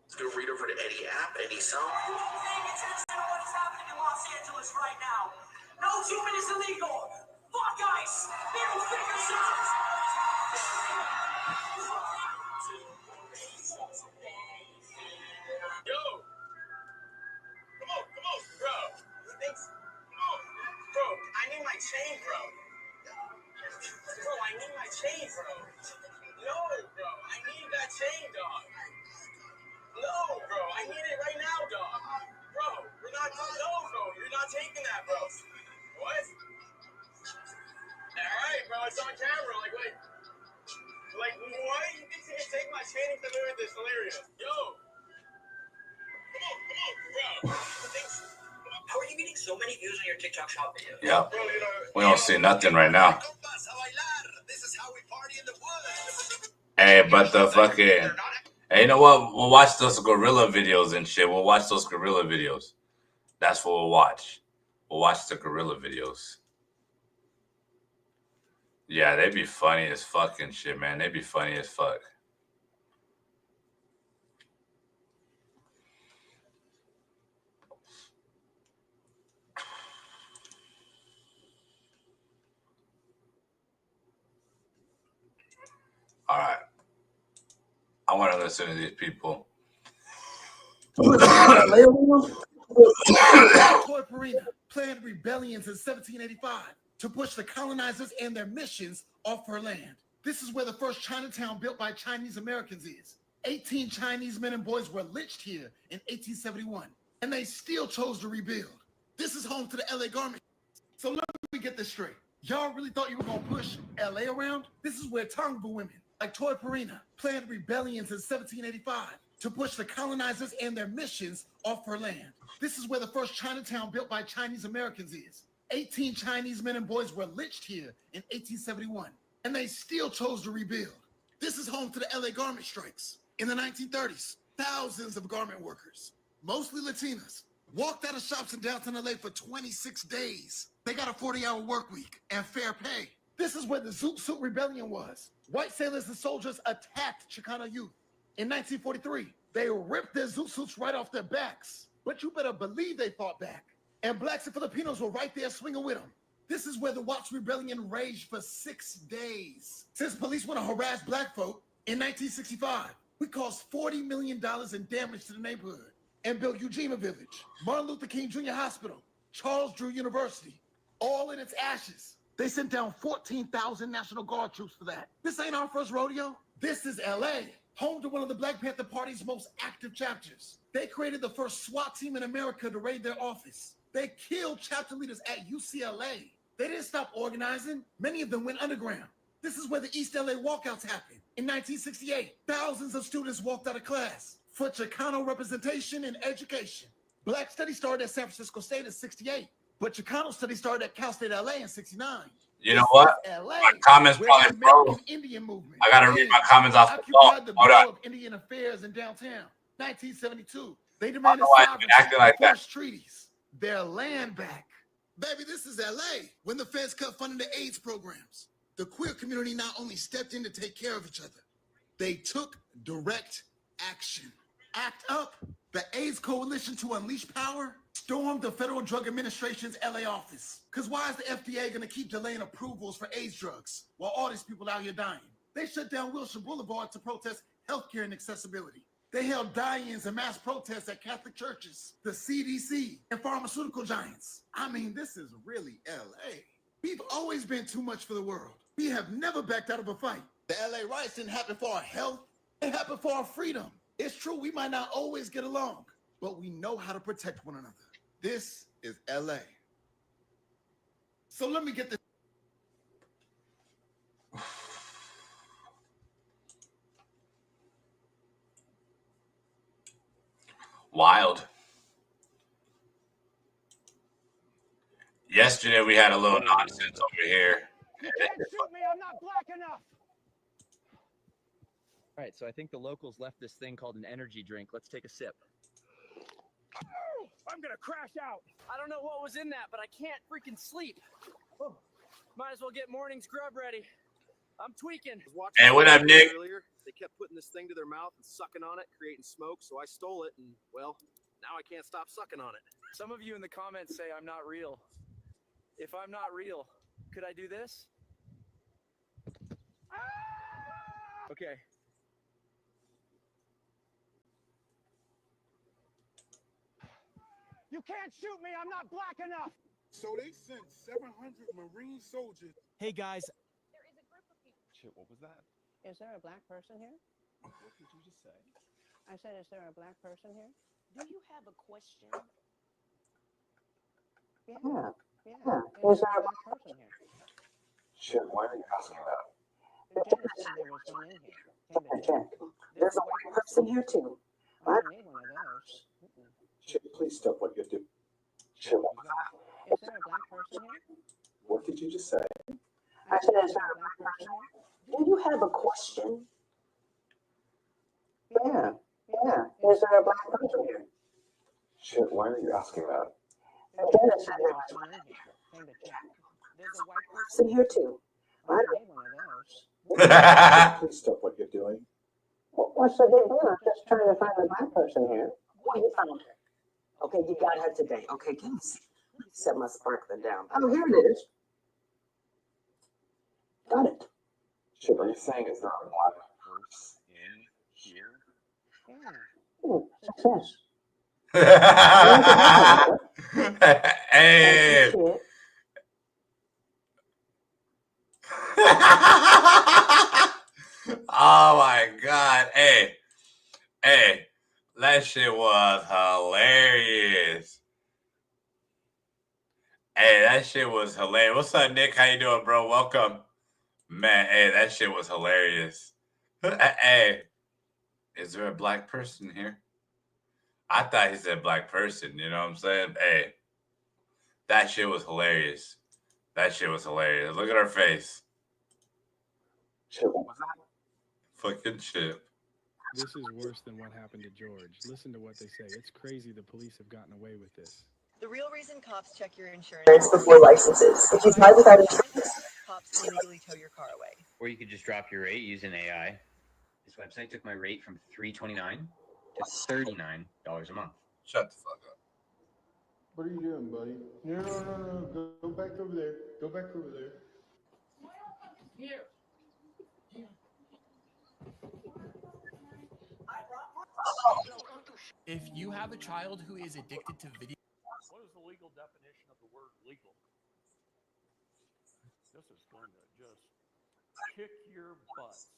Let's go read over to Eddie app, Eddie Song. Paying attention to what is happening in Los Angeles right now. No human is illegal. Fuck ICE. They will figure this out. Yo! Come on, bro. Thanks. Come on. Bro, I need my chain, bro. Bro, I need my chain, bro. No, bro. I need that chain, dog. No, bro. I need it right now, dog. Bro, we're not. No, bro. You're not taking that, bro. What? Alright, bro. It's on camera. Like, wait. Like, what? You think you can take my chain and deliver this? Hilarious. Yo! Come on, bro. How are you getting so many views on your TikTok shop video? Yeah. Bro, you know, We don't see nothing right now. This is how we party in the woods. Hey, but the fucking... Hey, you know what? We'll watch those gorilla videos and shit. We'll watch those gorilla videos. That's what we'll watch. We'll watch the gorilla videos. Yeah, they'd be funny as fucking shit, man. They'd be funny as fuck. All right. I want to listen to these people. Toy Perina planned rebellions in 1785 to push the colonizers and their missions off her land. This is where the first Chinatown built by Chinese Americans is. 18 Chinese men and boys were lynched here in 1871, and they still chose to rebuild. This is home to the LA garment. So let me get this straight. Y'all really thought you were gonna push LA around? This is where Tongva women, like Toy Perina, planned rebellions in 1785 to push the colonizers and their missions off her land. This is where the first Chinatown built by Chinese Americans is. 18 Chinese men and boys were lynched here in 1871, and they still chose to rebuild. This is home to the LA garment strikes. In the 1930s, thousands of garment workers, mostly Latinas, walked out of shops in downtown LA for 26 days. They got a 40-hour work week and fair pay. This is where the Zoot Suit Rebellion was. White sailors and soldiers attacked Chicano youth. In 1943, they ripped their zoot suits right off their backs. But you better believe they fought back. And blacks and Filipinos were right there swinging with them. This is where the Watts Rebellion raged for 6 days. Since police want to harass black folk, in 1965, we caused $40 million in damage to the neighborhood and built Ujima Village, Martin Luther King Jr. Hospital, Charles Drew University, all in its ashes. They sent down 14,000 National Guard troops for that. This ain't our first rodeo. This is LA, home to one of the Black Panther Party's most active chapters. They created the first SWAT team in America to raid their office. They killed chapter leaders at UCLA. They didn't stop organizing. Many of them went underground. This is where the East LA walkouts happened. In 1968, thousands of students walked out of class for Chicano representation in education. Black studies started at San Francisco State in 68, but Chicano studies started at Cal State LA in 69. You know what? LA, My comments where probably the American froze. Indian movement. I gotta read my comments off the phone. Occupied the Hold Bureau on. of Indian Affairs in downtown. 1972. They I don't demanded know why you've been sovereignty, acting like that. forced treaties, their land back. Baby, this is LA. When the feds cut funding to AIDS programs, the queer community not only stepped in to take care of each other, they took direct action. Act Up, the AIDS Coalition to Unleash Power, stormed the Federal Drug Administration's LA office. Because why is the FDA going to keep delaying approvals for AIDS drugs while all these people out here dying? They shut down Wilshire Boulevard to protest healthcare inaccessibility. They held die-ins and mass protests at Catholic churches, the CDC, and pharmaceutical giants. I mean, this is really LA. We've always been too much for the world. We have never backed out of a fight. The LA riots didn't happen for our health. It happened for our freedom. It's true, we might not always get along, but we know how to protect one another. This is LA. So let me get this. Wild. Yesterday we had a little nonsense over here. You can't shoot me. I'm not black enough. All right, so I think the locals left this thing called an energy drink. Let's take a sip. Oh, I'm gonna crash out. I don't know what was in that, but I can't freaking sleep. Oh, might as well get morning scrub ready. I'm tweaking. Hey, what up, Nick? Earlier, they kept putting this thing to their mouth and sucking on it, creating smoke, so I stole it, and, well, now I can't stop sucking on it. Some of you in the comments say I'm not real. If I'm not real, could I do this? Okay. You can't shoot me. I'm not black enough. So they sent 700 Marine soldiers. Hey guys. There is a group of people. Shit, what was that? Is there a black person here? What did you just say? I said, is there a black person here? Do you have a question? Yeah. Is there a black person here? Shit, why are you asking that? Lieutenant said there was one in here. Came to check. There's a white person here too. I don't need one of those. Shit, please stop what you're doing. Shit, what was that? Is there a black person here? What did you just say? I said, is there a black person here? Do you have a question? Yeah. Is there a black person here? Shit, why are you asking that? Lieutenant said there was one in here. Came to check. There's a white person here too. I don't need one of those. Please stop what you're doing. What's the big deal? I'm just trying to find a black person here. Well, you found her. Okay, you got her today. Okay, let me set my sparkler down. Oh, here it is. Got it. Shit, are you saying is there a black person in here? Yeah. Success. Hey. Shit. Oh my God. Hey, that shit was hilarious. Hey, that shit was hilarious. What's up, Nick? How you doing, bro? Welcome. Man, hey, that shit was hilarious. Hey, is there a black person here? I thought he said black person, you know what I'm saying? Hey, that shit was hilarious. That shit was hilarious. Look at her face. Shit, what was that? Fucking shit. This is worse than what happened to George. Listen to what they say. It's crazy the police have gotten away with this. The real reason cops check your insurance before licenses. If you drive without insurance, cops can legally tow your car away. Or you could just drop your rate using AI. This website took my rate from $329 to $39 a month. Shut the fuck up. What are you doing, buddy? No. Go back over there. Go back over there. Here. If you have a child who is addicted to video, what is the legal definition of the word legal? This is going to just kick your butts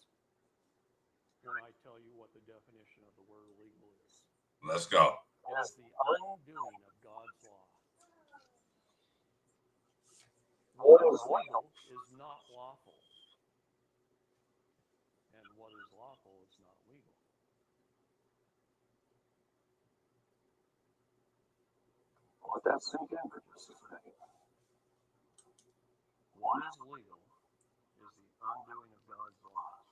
when I tell you what the definition of the word legal is. Let's go. It is the undoing of God's law. What is legal is not lawful. what that sink in produces, right? What is legal is the undoing of God's laws.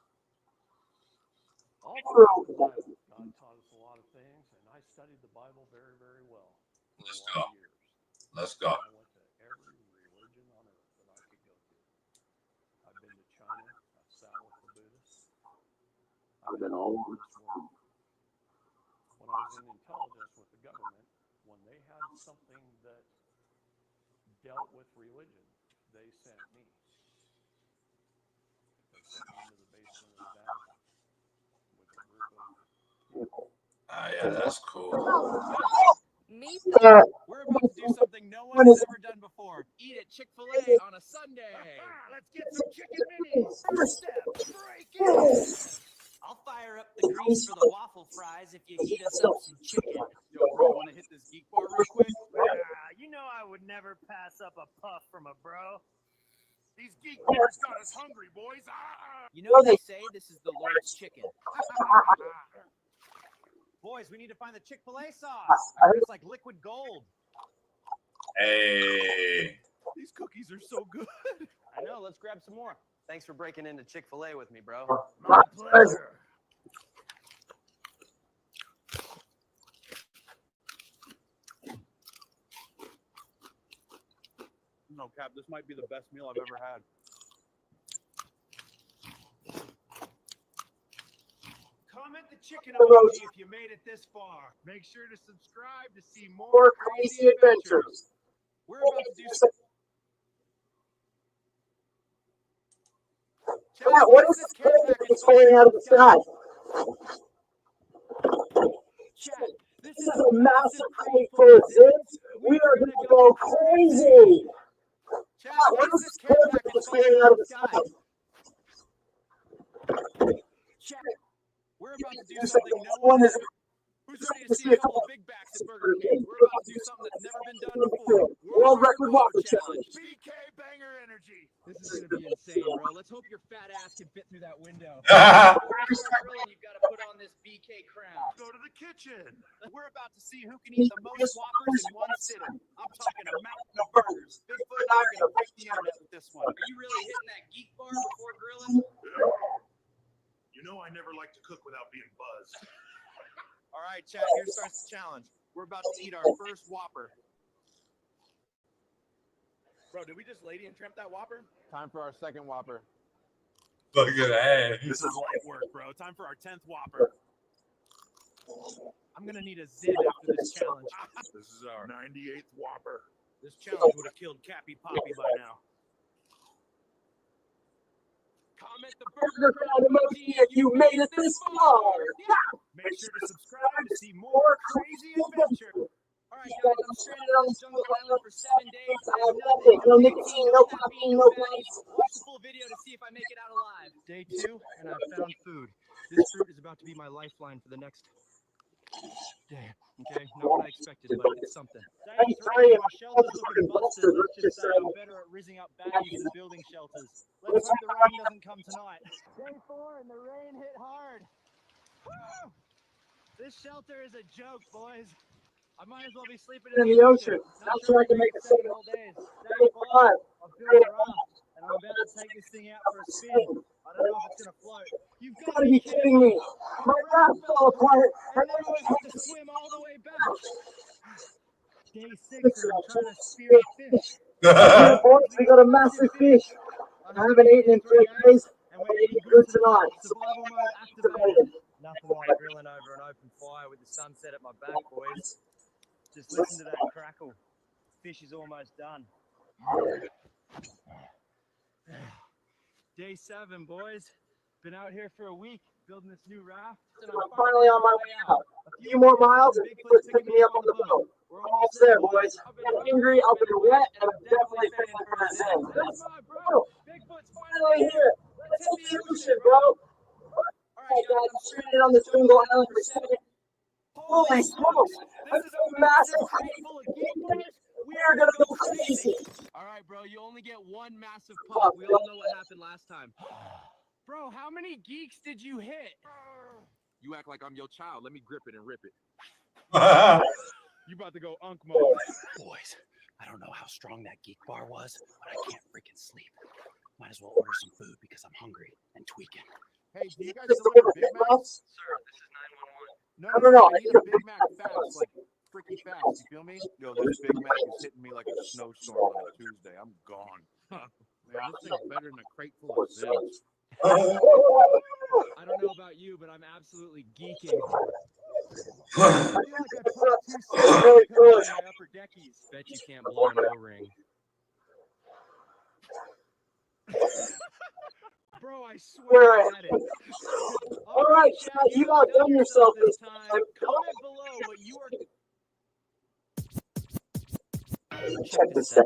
All throughout the Bible, God taught us a lot of things, and I studied the Bible very, very well for Let's a lot of years. Let's go. I went to every religion on earth that I could go to. I've been to China. I've sat with the Buddhists. I've been all over this world. When I was in intelligence with the government, when they had something that dealt with religion, they sent me. They sent me into the basement of the Vatican with a group of people. Yeah, that's cool. We're about to do something no one has ever done before. Eat at Chick-fil-A on a Sunday. Let's get some chicken minis. First step, break it. I'll fire up the grease for the waffle fries if you heat us up some chicken. Yo, bro, want to hit this geek bar real quick? You know I would never pass up a puff from a bro. These geek bars got us hungry, boys. You know they say this is the Lord's chicken. Boys, we need to find the Chick-fil-A sauce. I heard it's like liquid gold. Hey. These cookies are so good. I know, let's grab some more. Thanks for breaking into Chick-fil-A with me, bro. My pleasure. No cap, this might be the best meal I've ever had. Comment the chicken emoji if you made it this far. Make sure to subscribe to see more crazy adventures. We're about to do Chat, what is this care package falling out of the sky? Chat, This is a massive crate full of zips. We are going to go crazy. Chat, what is this care package falling out of the sky? Chat, we're about to do something no one has. Who's ready to see a couple of big backs at Burger King? We're about to do something that's never been done before. World Record Waffle Challenge. BK Banger Energy. This is going to be insane, bro. Let's hope your fat ass can fit through that window. You've got to put on this BK crown. Go to the kitchen. We're about to see who can eat the most Whoppers in one sitting. I'm talking a mountain of burgers. Bigfoot and I are going to break the internet with this one. Are you really hitting that geek bar before grilling? You know I never like to cook without being buzzed. All right, chat, here starts the challenge. We're about to eat our first Whopper. Bro, did we just Lady and Tramp that Whopper? Time for our second Whopper. Look at that. This is light work, bro. Time for our 10th Whopper. I'm gonna need a Zid after this challenge. This is our 98th Whopper. This challenge would have killed Cappy Poppy by now. Comment the Burger Crowd emoji if you made it this far. Make sure to subscribe to see more crazy adventure. All right, guys, I'm stranded on this jungle island for 7 days. I have nothing. No nicotine, no caffeine, no lights. Watch the full video to see if I make it out alive. Day 2, and I've found food. This fruit is about to be my lifeline for the next day. Okay, not what I expected, but it's something. Day 3, my shelter's looking busted. Let's just say I'm better at rizzing up baggies than building shelters. Let's hope the rain doesn't come tonight. Day 4 and the rain hit hard. Woo! This shelter is a joke, boys. I might as well be sleeping in the ocean. Not sure I can make it 7 whole days. Day 5. I've built a raft, and I'm about to take this thing out for a spin. I don't know if it's gonna float. You've You gotta be kidding me. My raft fell apart. And then I have to swim all the way back. Day 6, Six, and I'm trying to spear a fish. Here, boys, we got a massive fish. I haven't eaten in 3 days, and we're eating good tonight. Survival mode activated. Nothing like grilling over an open fire with the sunset at my back, boys. Just listen to that crackle. Fish is almost done. Day 7, boys. Been out here for a week building this new raft. And I'm finally on my way out. A few more miles, and Bigfoot's picking me up on the boat. We're almost there, boys. I'm hungry, I've been wet, and I'm definitely fitting for a Zen. Bro, Bigfoot's finally here. Let's hit the ocean, bro. Alright, guys, I'm stranded on this jungle island for 7 days. Holy smokes! This is a massive crate full of geek. We are gonna go crazy. All right, bro, you only get one massive puff. We all know what happened last time. Bro, how many geeks did you hit? You act like I'm your child. Let me grip it and rip it. You about to go unk mode. Boys, I don't know how strong that geek bar was, but I can't freaking sleep. Might as well order some food because I'm hungry and tweaking. Hey, do you guys still order Big Macs? Sir, this is 911. No, I need a Big Mac fast, like freaking fast. You feel me? Yo, this Big Mac is hitting me like a snowstorm on a Tuesday. I'm gone. Man, this thing's better than a crate full of Zims. I don't know about you, but I'm absolutely geeking. I feel like I put two Really good. in my upper deckies. Bet you can't blow an O-ring. Bro, I swear I had it. All right, Chad, you outdone yourself this time. Comment below what you are. Check this out.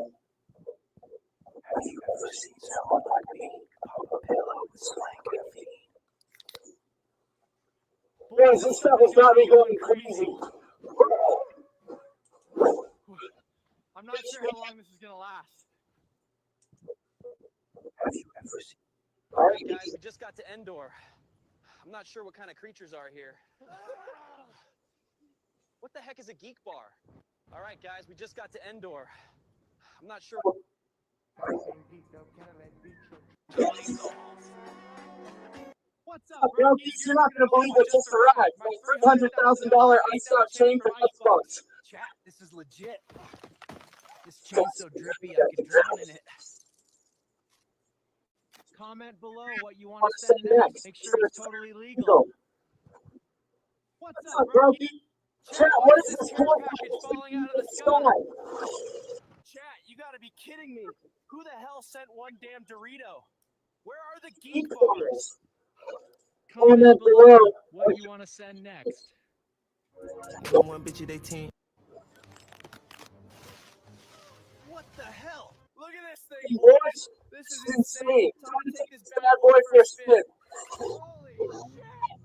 Have you ever seen someone like me pop a pillow with slang caffeine? Boys, this stuff has got me going crazy. I'm not sure how long this is gonna last. Have you ever seen? All right, guys, we just got to Endor. I'm not sure what kind of creatures are here. What the heck is a geek bar? All right, guys, we just got to Endor. I'm not sure. What's up, bro? You're not gonna believe what just arrived. My $300,000 iced out chain from Xbox. Chat, this is legit. This chain's so drippy I could drown in it. Comment below what you want to send next. Make sure it's totally legal. What's up, bro? Chat, what is this care package falling out of the sky? Chat, you gotta be kidding me. Who the hell sent one damn Dorito? Where are the geek bars? Comment below what you want to send next. One bitch at 18. What the hell? Look at this thing, boys. This This is is insane. Time to take this Bad boy for a spin. Holy shit!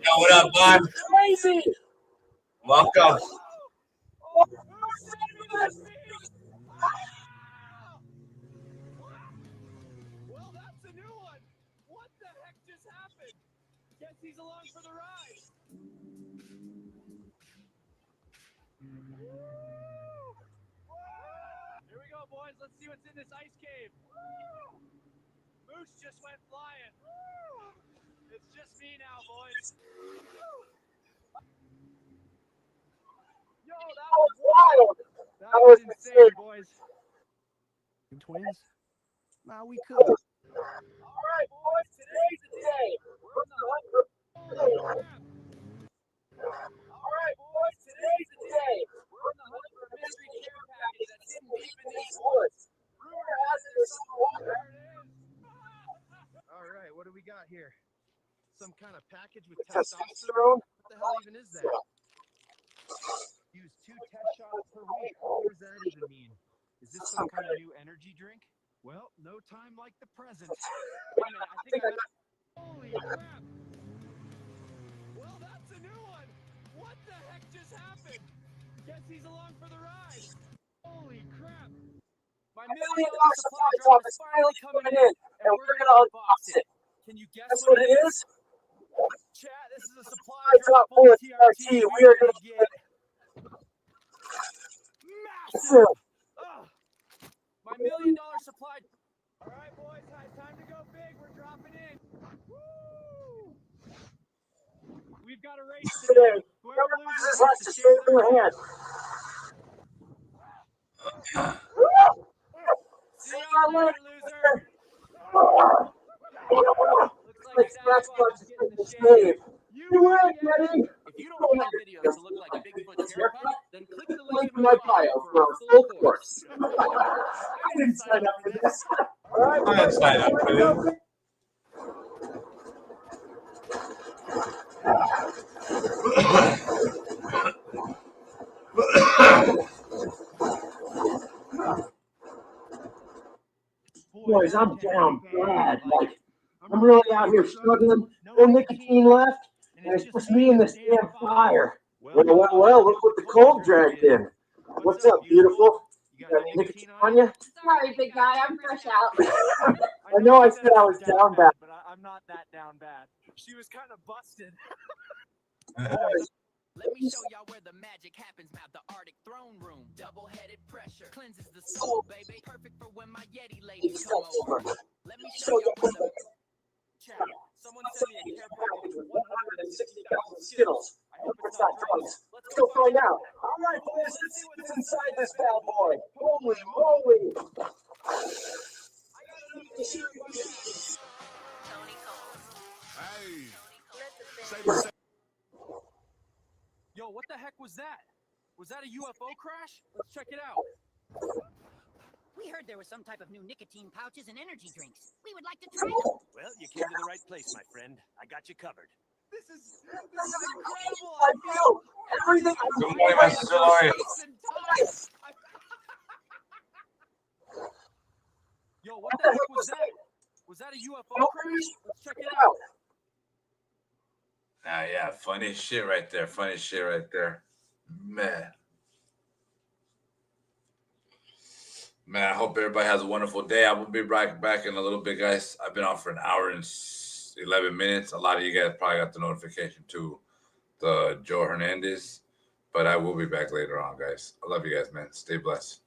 Yo, what up, bud? Crazy. Welcome. Well, that's a new one. What the heck just happened? Guess he's along for the ride. Here we go, boys. Let's see what's in this ice cave. Moose just went flying. It's just me now, boys. Yo, that was Wild. That was insane, boys. Twins? Nah, we could. All right, boys. Today's the day. We're on the hunt for. All right, boys. Today's the day. We're on the hunt for a mystery care package that's hidden deep in these woods. Rumor has it there's someone. There it is. All right, what do we got here? Some kind of package with testosterone? What the hell even is that? Use 2 test shots per week. What does that even mean? Is this some kind of new energy drink? Well, no time like the present. Wait a minute, I think I got... Holy crap! Well, that's a new one! What the heck just happened? Guess he's along for the ride. Holy crap! My $1 million supply drop is finally coming in, and we're gonna unbox it. Can you guess That's what it is. Chat, this is a supply I drop full of TRT. We are gonna get massive. My $1 million supply. All right, boys, time to go big. We're dropping in. Woo! We've got a race today. Whoever loses has to shave their hand. See you later, loser. Looks like Sasquatch is getting the shave. You were getting. If you don't want your videos to look like Bigfoot's haircut, then click the Link in my bio for a full course. I didn't sign up for this. All right, I didn't sign up for this. Boys, I'm down bad. Like, I'm really out here struggling. No nicotine left, and it's just me and this damn fire. Well, look what the cold dragged in. What's up, beautiful? You got any nicotine on you? Sorry, big guy. I'm fresh out. I know I said I was down bad. But I'm not that down bad. She was kind of busted. Let me show y'all where the magic happens. Mount the Arctic throne room. Double-headed pressure cleanses the soul, baby. Perfect for when my Yeti ladies come over. Let me show y'all where the Chat. Someone sent me a care package with 160,000 Skittles. I hope it's not drugs. Let's go find out. All right, boys, let's see what's inside this bad boy. Holy moly! Hey. Yo, what the heck was that? Was that a UFO crash? Let's check it out. We heard there was some type of new nicotine pouches and energy drinks. We would like to try them. Well, you came to the right place, my friend. I got you covered. This is incredible. I feel everything. Good morning, Mr. Delory. Yo, what the heck was that? Was that a UFO crash? Let's check it out. Yeah, funny shit right there. Funny shit right there. Man, I hope everybody has a wonderful day. I will be back in a little bit, guys. I've been on for an hour and 11 minutes. A lot of you guys probably got the notification to the Joe Hernandez, but I will be back later on, guys. I love you guys, man. Stay blessed.